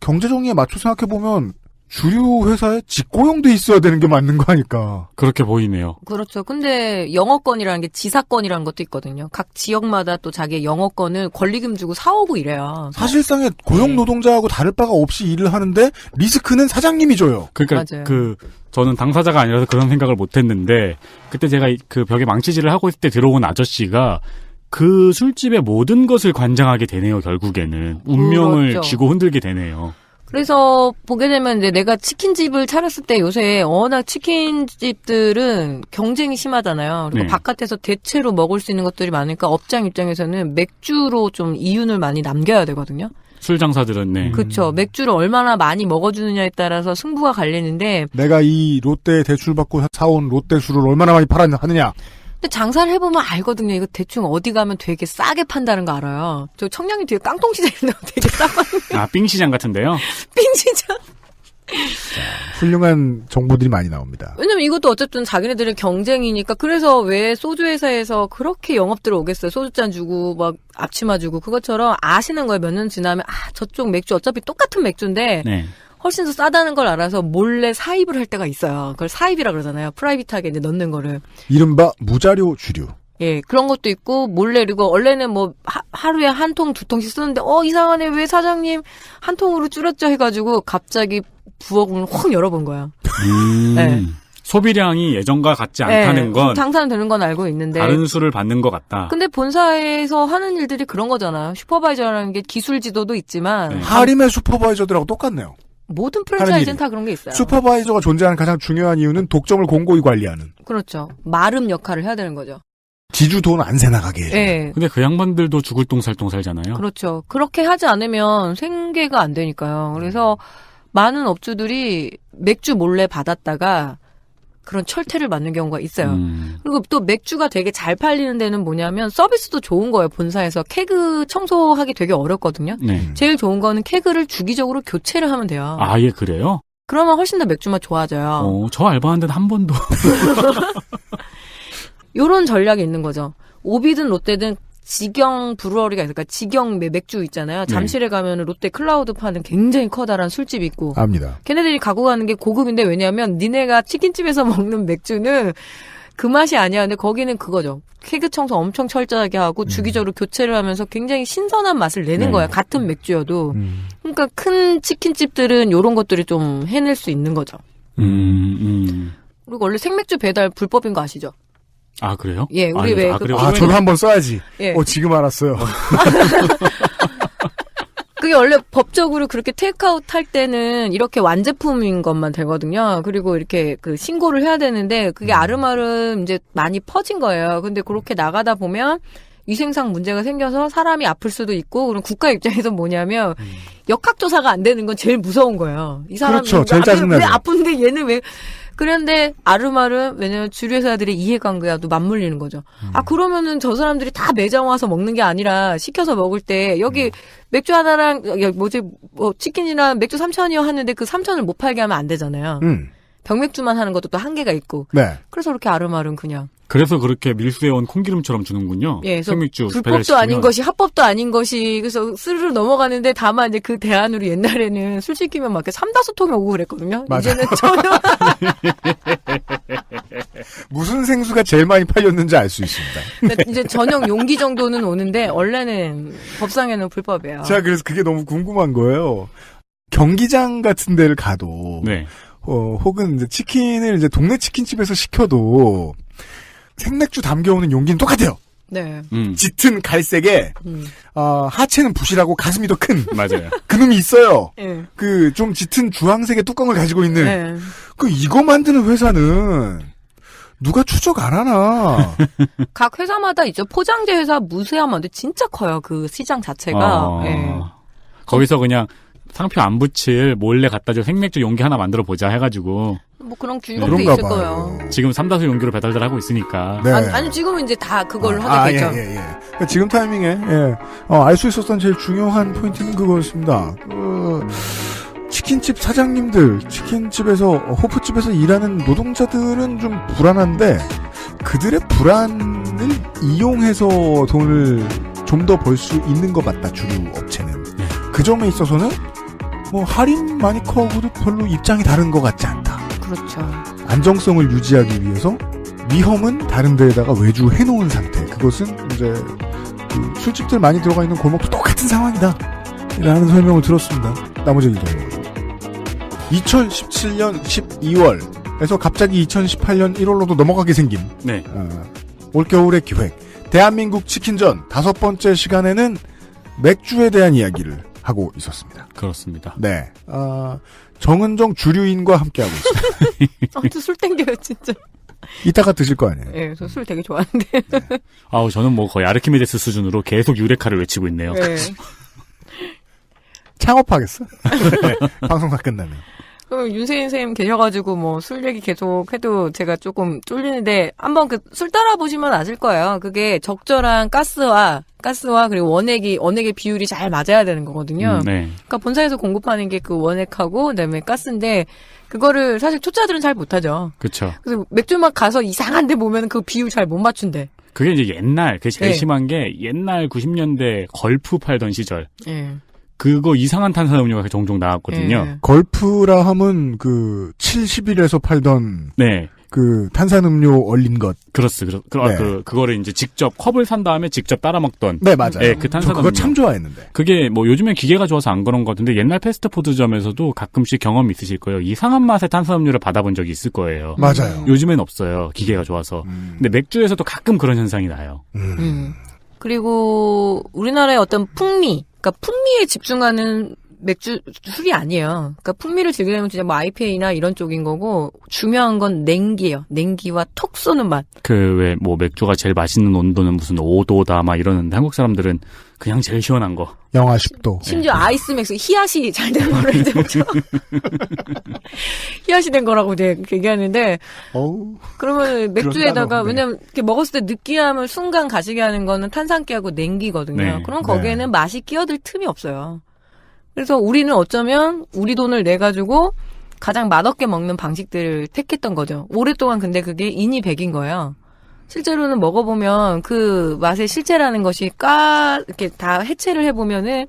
경제정의에 맞춰 생각해보면 주류 회사에 직고용돼 있어야 되는 게 맞는 거 아닐까. 그렇게 보이네요. 그렇죠. 근데 영어권이라는 게 지사권이라는 것도 있거든요. 각 지역마다 또 자기의 영어권을 권리금 주고 사오고 이래요. 사실상의 고용 노동자하고 다를 바가 없이 일을 하는데 리스크는 사장님이 줘요. 그러니까 맞아요. 저는 당사자가 아니라서 그런 생각을 못 했는데 그때 제가 그 벽에 망치질을 하고 있을 때 들어온 아저씨가 그 술집의 모든 것을 관장하게 되네요. 결국에는 운명을 그렇죠. 쥐고 흔들게 되네요. 그래서 보게 되면 이제 내가 치킨집을 차렸을 때 요새 워낙 치킨집들은 경쟁이 심하잖아요. 그리고 네. 바깥에서 대체로 먹을 수 있는 것들이 많으니까 업장 입장에서는 맥주로 좀 이윤을 많이 남겨야 되거든요. 술 장사들은 네. 그렇죠. 맥주를 얼마나 많이 먹어주느냐에 따라서 승부가 갈리는데 내가 이 롯데에 대출받고 사온 롯데술을 얼마나 많이 팔았느냐. 근데 장사를 해보면 알거든요. 이거 대충 어디 가면 되게 싸게 판다는 거 알아요. 저 청량리 뒤에 깡통시장인데 되게 싸거든요. 삥시장 같은데요? 빙시장. 훌륭한 정보들이 많이 나옵니다. 왜냐면 이것도 어쨌든 자기네들의 경쟁이니까 그래서 왜 소주 회사에서 그렇게 영업들 오겠어요. 소주잔 주고 막 앞치마 주고 그것처럼 아시는 거예요. 몇 년 지나면 저쪽 맥주 어차피 똑같은 맥주인데 네. 훨씬 더 싸다는 걸 알아서 몰래 사입을 할 때가 있어요. 그걸 사입이라 그러잖아요. 프라이빗하게 이제 넣는 거를. 이른바 무자료 주류. 예, 그런 것도 있고 몰래 그리고 원래는 뭐 하루에 한 통, 두 통씩 쓰는데 이상하네. 왜 사장님 한 통으로 줄였죠 해가지고 갑자기 부엌을 확 열어본 거예요. 네. 소비량이 예전과 같지 않다는 건 장사는 되는 건 알고 있는데 다른 수를 받는 것 같다. 근데 본사에서 하는 일들이 그런 거잖아요. 슈퍼바이저라는 게 기술 지도도 있지만 네. 하림의 슈퍼바이저들하고 똑같네요. 모든 프랜차이즈는 다 그런 게 있어요. 슈퍼바이저가 존재하는 가장 중요한 이유는 독점을 공고히 관리하는. 그렇죠. 마름 역할을 해야 되는 거죠. 지주 돈 안 새나가게. 예. 근데 그 양반들도 죽을 똥살똥 살잖아요. 그렇죠. 그렇게 하지 않으면 생계가 안 되니까요. 그래서 많은 업주들이 맥주 몰래 받았다가 그런 철퇴를 맞는 경우가 있어요. 그리고 또 맥주가 되게 잘 팔리는 데는 뭐냐면 서비스도 좋은 거예요. 본사에서 케그 청소하기 되게 어렵거든요. 네. 제일 좋은 거는 케그를 주기적으로 교체를 하면 돼요. 아예 그래요? 그러면 훨씬 더 맥주 맛 좋아져요. 저 알바한 데는 한 번도. 요런 전략이 있는 거죠. 오비든 롯데든 직영 브루어리가 있으니까 직영 맥주 있잖아요. 잠실에 가면 롯데 클라우드 파는 굉장히 커다란 술집이 있고. 압니다. 걔네들이 갖고 가는 게 고급인데 왜냐하면 니네가 치킨집에서 먹는 맥주는 그 맛이 아니야. 근데 거기는 그거죠. 케그 청소 엄청 철저하게 하고 주기적으로 교체를 하면서 굉장히 신선한 맛을 내는 네. 거야. 같은 맥주여도. 그러니까 큰 치킨집들은 이런 것들이 좀 해낼 수 있는 거죠. 그리고 원래 생맥주 배달 불법인 거 아시죠? 아, 그래요? 예, 우리 왜 그래요? 저도 한번 써야지. 예. 지금 알았어요. 그게 원래 법적으로 그렇게 테이크아웃 할 때는 이렇게 완제품인 것만 되거든요. 그리고 이렇게 그 신고를 해야 되는데 그게 아름아름 이제 많이 퍼진 거예요. 근데 그렇게 나가다 보면 위생상 문제가 생겨서 사람이 아플 수도 있고, 그럼 국가 입장에서 뭐냐면 역학조사가 안 되는 건 제일 무서운 거예요. 이 사람이 그렇죠. 제일 짜증나죠. 왜 아픈데 얘는 왜. 그런데 아름아름 왜냐면 주류 회사들의 이해관계와도 맞물리는 거죠. 아 그러면은 저 사람들이 다 매장 와서 먹는 게 아니라 시켜서 먹을 때 여기 맥주 하나랑 치킨이랑 맥주 3,000이요 하는데 그 3,000을 못 팔게 하면 안 되잖아요. 병맥주만 하는 것도 또 한계가 있고. 네. 그래서 그렇게 아름아름 그냥. 그래서 그렇게 밀수해온 콩기름처럼 주는군요. 예, 그래서 생맥주 불법도 아닌 것이 합법도 아닌 것이 그래서 스르르 넘어가는데 다만 이제 그 대안으로 옛날에는 술 시키면 막 이렇게 3-5통이 오고 그랬거든요. 맞아요. 이제는 전혀 무슨 생수가 제일 많이 팔렸는지 알 수 있습니다. 이제 전용 용기 정도는 오는데 원래는 법상에는 불법이에요. 제가 그래서 그게 너무 궁금한 거예요. 경기장 같은 데를 가도 네. 혹은 이제 치킨을 이제 동네 치킨집에서 시켜도 생맥주 담겨오는 용기는 똑같아요. 네. 짙은 갈색에 하체는 부실하고 가슴이 더 큰 맞아요. 그놈이 있어요. 네. 그 좀 짙은 주황색의 뚜껑을 가지고 있는 네. 그 이거 만드는 회사는 누가 추적 안 하나? 각 회사마다 있죠. 포장재 회사 무쇠하면 진짜 커요. 그 시장 자체가. 예. 거기서 그냥 상표 안 붙일 몰래 갖다 줄 생맥주 용기 하나 만들어 보자 해가지고 뭐 그런 규격도 그런가 있을 봐요. 거예요. 지금 3다수 용기로 배달들 하고 있으니까. 네. 아니 지금은 이제 다 그걸로 하겠죠. 예. 그러니까 지금 타이밍에 알 수 있었던 제일 중요한 포인트는 그거였습니다. 치킨집 사장님들, 치킨집에서 호프집에서 일하는 노동자들은 좀 불안한데 그들의 불안을 이용해서 돈을 좀 더 벌 수 있는 것 같다. 주류 업체는. 그 점에 있어서는 뭐 할인 많이 커하고도 별로 입장이 다른 것 같지 않다. 그렇죠. 안정성을 유지하기 위해서 위험은 다른 데에다가 외주해놓은 상태. 그것은 이제 그 술집들 많이 들어가 있는 골목도 똑같은 상황이다. 라는 설명을 들었습니다. 나머지 얘기죠. 2017년 12월에서 갑자기 2018년 1월로도 넘어가게 생긴 네. 올겨울의 기획 대한민국 치킨전 5번째 시간에는 맥주에 대한 이야기를 하고 있었습니다. 그렇습니다. 네. 정은정 주류인과 함께하고 있습니다. 저 술 땡겨요, 진짜. 이따가 드실 거 아니에요? 네, 저 술 되게 좋아하는데. 아우, 저는 뭐 거의 아르키메데스 수준으로 계속 유레카를 외치고 있네요. 네. 창업하겠어? 네, 방송 다 끝나면. 그럼 윤세인 선생님 계셔가지고 뭐 술 얘기 계속 해도 제가 조금 쫄리는데 한번 그 술 따라 보시면 아실 거예요. 그게 적절한 가스와 그리고 원액의 비율이 잘 맞아야 되는 거거든요. 네. 그러니까 본사에서 공급하는 게 그 원액하고 그다음에 가스인데 그거를 사실 초짜들은 잘 못하죠. 그렇죠. 그래서 맥주맛 가서 이상한데 보면 그 비율 잘 못 맞춘대. 그게 이제 옛날, 그게 제일 네. 심한 게 옛날 90년대 걸프 팔던 시절. 예. 그거 이상한 탄산음료가 종종 나왔거든요. 예. 걸프라 하면 그 70일에서 팔던 네. 그 탄산음료 얼린 것. 네. 그거를 이제 직접 컵을 산 다음에 직접 따라 먹던. 네, 맞아요. 네, 그 저 탄산음료. 그거 참 좋아했는데. 그게 뭐 요즘엔 기계가 좋아서 안 그런 것 같은데 옛날 패스트푸드점에서도 가끔씩 경험이 있으실 거예요. 이상한 맛의 탄산음료를 받아본 적이 있을 거예요. 맞아요. 요즘엔 없어요. 기계가 좋아서. 근데 맥주에서도 가끔 그런 현상이 나요. 그리고 우리나라의 어떤 풍미, 그러니까 풍미에 집중하는 술이 아니에요. 그러니까 풍미를 즐기려면 진짜 뭐 IPA나 이런 쪽인 거고 중요한 건 냉기예요. 냉기와 톡 쏘는 맛. 왜 뭐 맥주가 제일 맛있는 온도는 무슨 5도다 막 이러는데 한국 사람들은 그냥 제일 시원한 거. 영하 10도. 심지어 아이스맥스 히앗이 잘 된 거를 이제 먹죠. 히앗이 된 거라고 이제 얘기하는데 그러면 맥주에다가 왜냐면 이렇게 먹었을 때 느끼함을 순간 가시게 하는 거는 탄산기하고 냉기거든요. 네. 그럼 거기에는 맛이 끼어들 틈이 없어요. 그래서 우리는 어쩌면 우리 돈을 내 가지고 가장 맛없게 먹는 방식들을 택했던 거죠. 오랫동안 근데 그게 인이 백인 거예요. 실제로는 먹어보면 그 맛의 실체라는 것이 이렇게 다 해체를 해보면은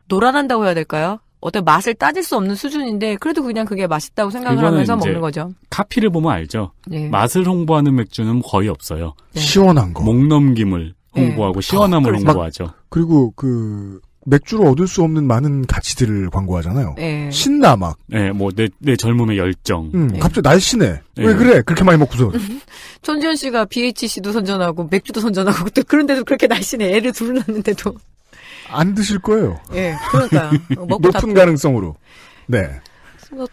노란한다고 해야 될까요? 어떤 맛을 따질 수 없는 수준인데 그래도 그냥 그게 맛있다고 생각을 그거는 하면서 이제 먹는 거죠. 카피를 보면 알죠. 네. 맛을 홍보하는 맥주는 거의 없어요. 네. 시원한 거. 목 넘김을 홍보하고 시원함을 그렇죠. 홍보하죠. 그리고 그 맥주로 얻을 수 없는 많은 가치들을 광고하잖아요. 네. 신나 막. 네, 뭐 내 젊음의 열정. 네. 갑자기 날씬해. 네. 왜 그래? 그렇게 많이 먹고서. 전지현 씨가 BHC도 선전하고 맥주도 선전하고 또 그런데도 그렇게 날씬해. 애를 둘 낳는데도. 안 드실 거예요. 예, 그러니까요. 먹고 높은 가능성으로. 네.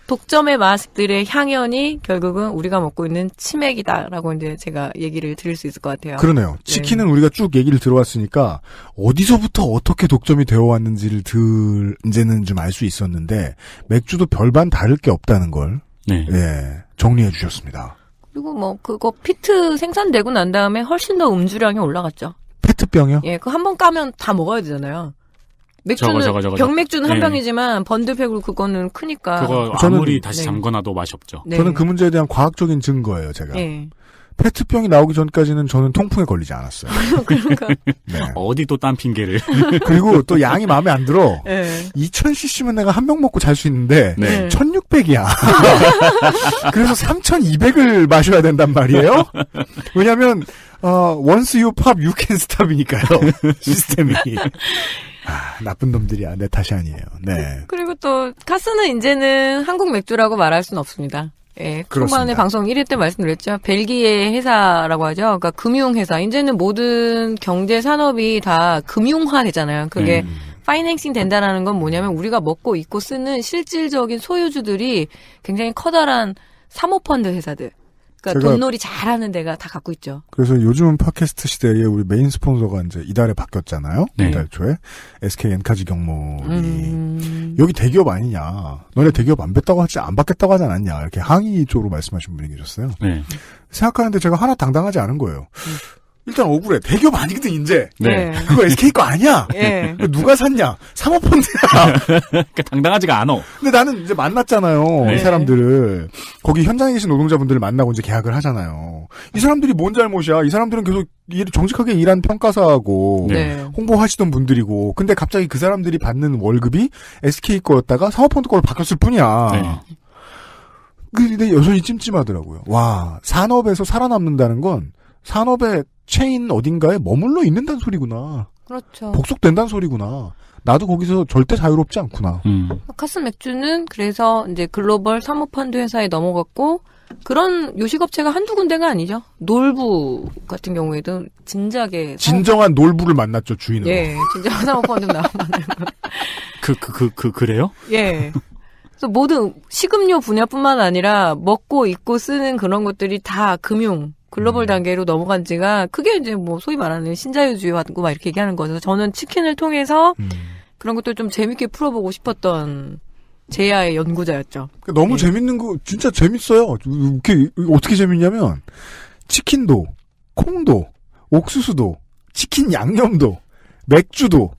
독점의 맛들의 향연이 결국은 우리가 먹고 있는 치맥이다라고 이제 제가 얘기를 드릴 수 있을 것 같아요. 그러네요. 치킨은 우리가 쭉 얘기를 들어왔으니까 어디서부터 어떻게 독점이 되어 왔는지를 이제는 좀 알 수 있었는데 맥주도 별반 다를 게 없다는 걸 네. 예, 정리해 주셨습니다. 그리고 뭐 그거 피트 생산되고 난 다음에 훨씬 더 음주량이 올라갔죠. 페트병이요? 예, 그 한 번 까면 다 먹어야 되잖아요. 맥주는 저거. 병맥주는 한 네. 병이지만 번드팩으로 그거는 크니까. 그거 저는- 아무리 다시 네. 잠궈놔도 맛이 없죠. 네. 저는 그 문제에 대한 과학적인 증거예요, 제가. 예. 페트병이 나오기 전까지는 저는 통풍에 걸리지 않았어요. 그러니까. 네. 어디 또 딴 핑계를. 그리고 또 양이 마음에 안 들어. 예. 2000cc면 내가 한 병 먹고 잘 수 있는데 네. 1600이야. 그래서 3200을 마셔야 된단 말이에요. 왜냐면 once you pop you can stop이니까요. 시스템이. 나쁜 놈들이야. 내 탓이 아니에요. 네. 그리고 또 카스는 이제는 한국 맥주라고 말할 수는 없습니다. 예, 그렇습니다. 초반에 방송 1회 때 말씀드렸죠. 벨기에 회사라고 하죠. 그러니까 금융회사. 이제는 모든 경제 산업이 다 금융화 되잖아요. 그게 파이낸싱 된다라는 건 뭐냐면 우리가 먹고 입고 쓰는 실질적인 소유주들이 굉장히 커다란 사모펀드 회사들. 그러니까 제가- 돈놀이 잘하는 데가 다 갖고 있죠. 그래서 요즘은 팟캐스트 시대에 우리 메인 스폰서가 이제 이달에 바뀌었잖아요. 네. 이달 초에 SK 엔카지 경몰이 여기 대기업 아니냐. 너네 대기업 안 받겠다고 하지 않았냐. 이렇게 항의 쪽으로 말씀하신 분이 계셨어요. 네. 생각하는데 제가 하나 당당하지 않은 거예요. 일단 억울해. 대기업 아니거든 이제. 네. 그거 SK 거 아니야. 예. 누가 샀냐? 사모펀드야. 그러니까 당당하지가 않아. 근데 나는 이제 만났잖아요. 네. 이 사람들을. 거기 현장에 계신 노동자분들을 만나고 이제 계약을 하잖아요. 이 사람들이 뭔 잘못이야? 이 사람들은 계속 정직하게 일한 평가사하고 네. 홍보하시던 분들이고 근데 갑자기 그 사람들이 받는 월급이 SK 거였다가 사모펀드 거로 바뀌었을 뿐이야. 네. 근데 여전히 찜찜하더라고요. 와, 산업에서 살아남는다는 건 산업의 체인 어딘가에 머물러 있는다는 소리구나. 그렇죠. 복속된다는 소리구나. 나도 거기서 절대 자유롭지 않구나. 카스 맥주는 그래서 이제 글로벌 사모펀드 회사에 넘어갔고 그런 요식업체가 한두 군데가 아니죠. 놀부 같은 경우에도 진작에 진정한 놀부를 만났죠, 주인으로. 예, 진짜 사모펀드 나와만들고 그래요? 예. 그래서 모든 식음료 분야뿐만 아니라 먹고 입고 쓰는 그런 것들이 다 금융 글로벌 단계로 넘어간 지가 그게 이제 뭐 소위 말하는 신자유주의하고 막 이렇게 얘기하는 거죠. 저는 치킨을 통해서 그런 것들 좀 재밌게 풀어보고 싶었던 제야의 연구자였죠. 너무 예. 재밌는 거, 진짜 재밌어요. 어떻게 재밌냐면, 치킨도, 콩도, 옥수수도, 치킨 양념도, 맥주도,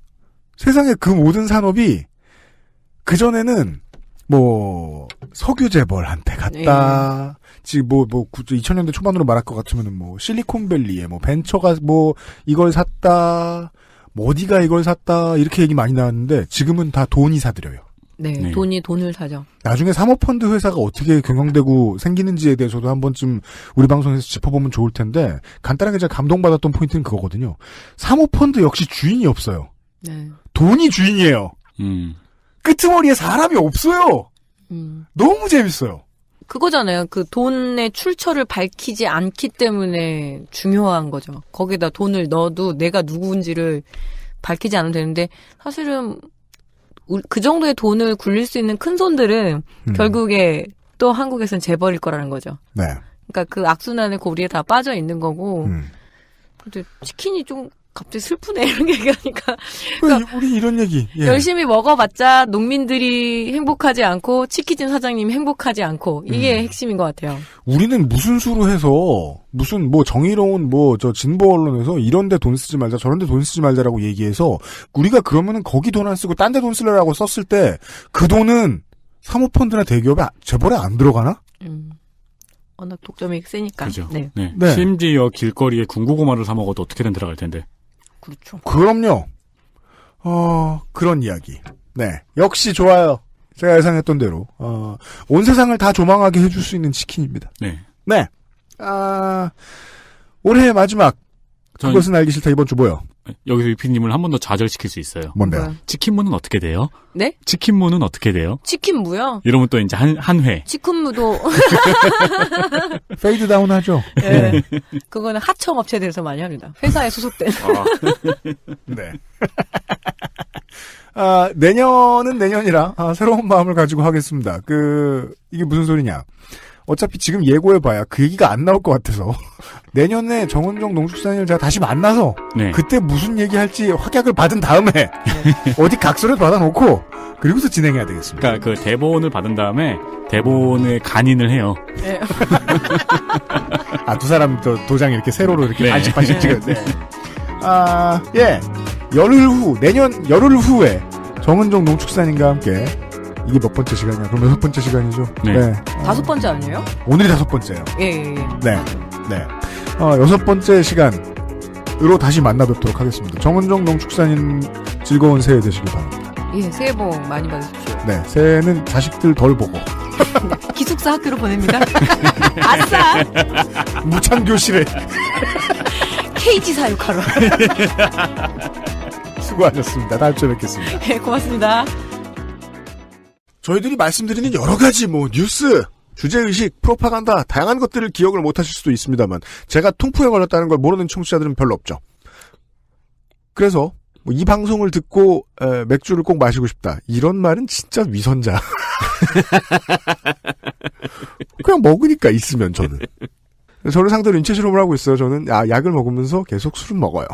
세상의 그 모든 산업이, 그전에는, 석유재벌한테 갔다, 지금 2000년대 초반으로 말할 것 같으면은 실리콘밸리에 벤처가 이걸 샀다, 어디가 이걸 샀다, 이렇게 얘기 많이 나왔는데, 지금은 다 돈이 사들여요. 네, 네. 돈이 돈을 사죠. 나중에 사모펀드 회사가 어떻게 경영되고 생기는지에 대해서도 한 번쯤 우리 방송에서 짚어보면 좋을 텐데 간단하게 제가 감동받았던 포인트는 그거거든요. 사모펀드 역시 주인이 없어요. 네. 돈이 주인이에요. 끄트머리에 사람이 없어요. 너무 재밌어요. 그거잖아요. 그 돈의 출처를 밝히지 않기 때문에 중요한 거죠. 거기다 돈을 넣어도 내가 누구인지를 밝히지 않으면 되는데 사실은 그 정도의 돈을 굴릴 수 있는 큰 손들은 결국에 또 한국에서는 재벌일 거라는 거죠. 네. 그러니까 그 악순환의 고리에 다 빠져 있는 거고. 근데 치킨이 좀 갑자기 슬프네 이런 얘기하니까. 그러니까 우리 이런 얘기. 예. 열심히 먹어봤자 농민들이 행복하지 않고 치킨집 사장님이 행복하지 않고 이게 핵심인 것 같아요. 우리는 무슨 수로 해서 무슨 정의로운 진보 언론에서 이런데 돈 쓰지 말자 저런데 돈 쓰지 말자라고 얘기해서 우리가 그러면은 거기 돈 안 쓰고 딴 데 돈 쓰려고 썼을 때 그 돈은 사모펀드나 대기업에 재벌에 안 들어가나? 워낙 독점이 세니까. 그죠. 네. 네. 네. 심지어 길거리에 군고구마를 사 먹어도 어떻게든 들어갈 텐데. 그렇죠. 그럼요. 그런 이야기. 네. 역시 좋아요. 제가 예상했던 대로, 온 세상을 다 조망하게 해줄 수 있는 치킨입니다. 네. 네. 올해의 마지막. 그것은 알기 싫다 이번 주 뭐요? 여기서 유피님을 한 번 더 좌절시킬 수 있어요. 뭔데요? 뭐야? 치킨무는 어떻게 돼요? 네? 치킨무는 어떻게 돼요? 치킨무요? 이러면 또 이제 한 회. 치킨무도 페이드 다운 하죠? 네. 그거는 하청 업체들에서 많이 합니다. 회사에 소속된. 네. 내년은 내년이라 새로운 마음을 가지고 하겠습니다. 이게 무슨 소리냐? 어차피 지금 예고해봐야 그 얘기가 안 나올 것 같아서 내년에 정은정 농축산인을 제가 다시 만나서 네. 그때 무슨 얘기할지 확약을 받은 다음에 어디 각서를 받아놓고 그리고서 진행해야 되겠습니다. 그러니까 그 대본을 받은 다음에 대본을 간인을 해요. 네. 두 사람 도장 이렇게 세로로 이렇게 네. 반씩 찍어요. 네. 예. 내년 열흘 후에 정은정 농축산인과 함께 이게 몇 번째 시간이야? 그럼 6번째 시간이죠? 네. 5번째 아니에요? 오늘이 5번째예요. 예. 네. 네. 6번째 시간으로 다시 만나뵙도록 하겠습니다. 정은정 농축산인 즐거운 새해 되시길 바랍니다. 예, 새해 복 많이 받으십시오. 네. 새해는 자식들 덜 보고. 기숙사 학교로 보냅니다. 아싸! 무창교실에. KG 사육하러. 수고하셨습니다. 다음 주에 뵙겠습니다. 네, 고맙습니다. 저희들이 말씀드리는 여러 가지 뉴스, 주제의식, 프로파간다, 다양한 것들을 기억을 못하실 수도 있습니다만 제가 통풍에 걸렸다는 걸 모르는 청취자들은 별로 없죠. 그래서 이 방송을 듣고 맥주를 꼭 마시고 싶다. 이런 말은 진짜 위선자. 그냥 먹으니까 있으면 저는. 저를 상대로 인체 실험을 하고 있어요. 저는 약을 먹으면서 계속 술은 먹어요.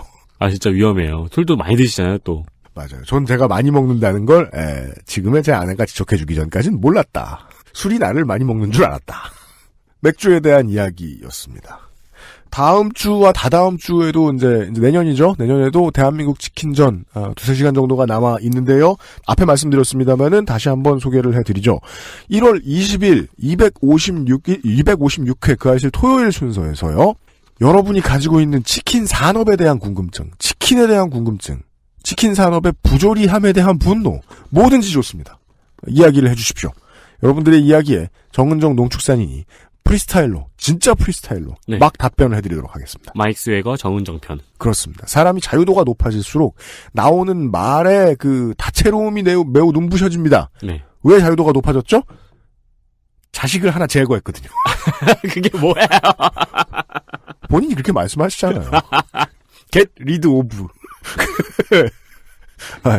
진짜 위험해요. 술도 많이 드시잖아요, 또. 맞아요. 전 제가 많이 먹는다는 걸 지금의 제 아내가 지적해주기 전까지는 몰랐다. 술이 나를 많이 먹는 줄 알았다. 맥주에 대한 이야기였습니다. 다음 주와 다다음 주에도 이제 내년이죠. 내년에도 대한민국 치킨전 2-3시간 정도가 남아 있는데요. 앞에 말씀드렸습니다만은 다시 한번 소개를 해드리죠. 1월 20일 256회 그 아실 토요일 순서에서요. 여러분이 가지고 있는 치킨 산업에 대한 궁금증, 치킨에 대한 궁금증, 치킨 산업의 부조리함에 대한 분노, 뭐든지 좋습니다. 이야기를 해주십시오. 여러분들의 이야기에 정은정 농축산인이 프리스타일로, 진짜 프리스타일로 네. 막 답변을 해드리도록 하겠습니다. 마이크 스웨거 정은정 편. 그렇습니다. 사람이 자유도가 높아질수록 나오는 말의 다채로움이 매우 눈부셔집니다. 네. 왜 자유도가 높아졌죠? 자식을 하나 제거했거든요. 그게 뭐야? 본인이 그렇게 말씀하시잖아요. Get rid of.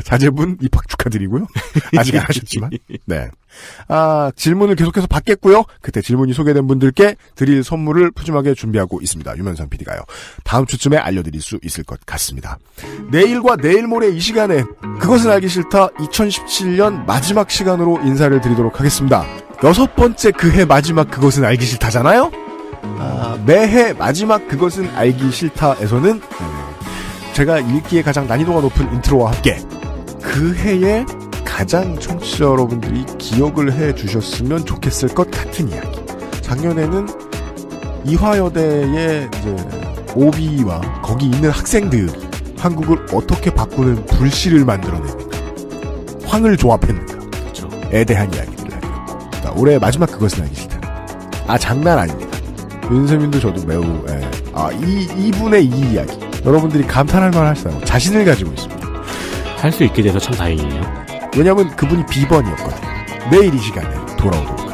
자제분 입학 축하드리고요. 아직 안 하셨지만. 네. 질문을 계속해서 받겠고요. 그때 질문이 소개된 분들께 드릴 선물을 푸짐하게 준비하고 있습니다. 유면상 PD가요. 다음 주쯤에 알려드릴 수 있을 것 같습니다. 내일과 내일 모레 이 시간에 그것은 알기 싫다 2017년 마지막 시간으로 인사를 드리도록 하겠습니다. 6번째 그해 마지막 그것은 알기 싫다잖아요. 매해 마지막 그것은 알기 싫다에서는 제가 읽기에 가장 난이도가 높은 인트로와 함께 그 해에 가장 청취자 여러분들이 기억을 해주셨으면 좋겠을 것 같은 이야기. 작년에는 이화여대의 오비와 거기 있는 학생들이 한국을 어떻게 바꾸는 불씨를 만들어냈는가, 황을 조합했는가, 그렇죠.에 대한 이야기들을 하죠. 올해 마지막 그것은 알기 싫다. 장난 아닙니다. 윤세민도 저도 매우 이분의 이 이야기. 여러분들이 감탄할 만하시다고 자신을 가지고 있습니다. 할 수 있게 돼서 참 다행이에요. 왜냐하면 그분이 비번이었거든요. 내일 이 시간에 돌아오도록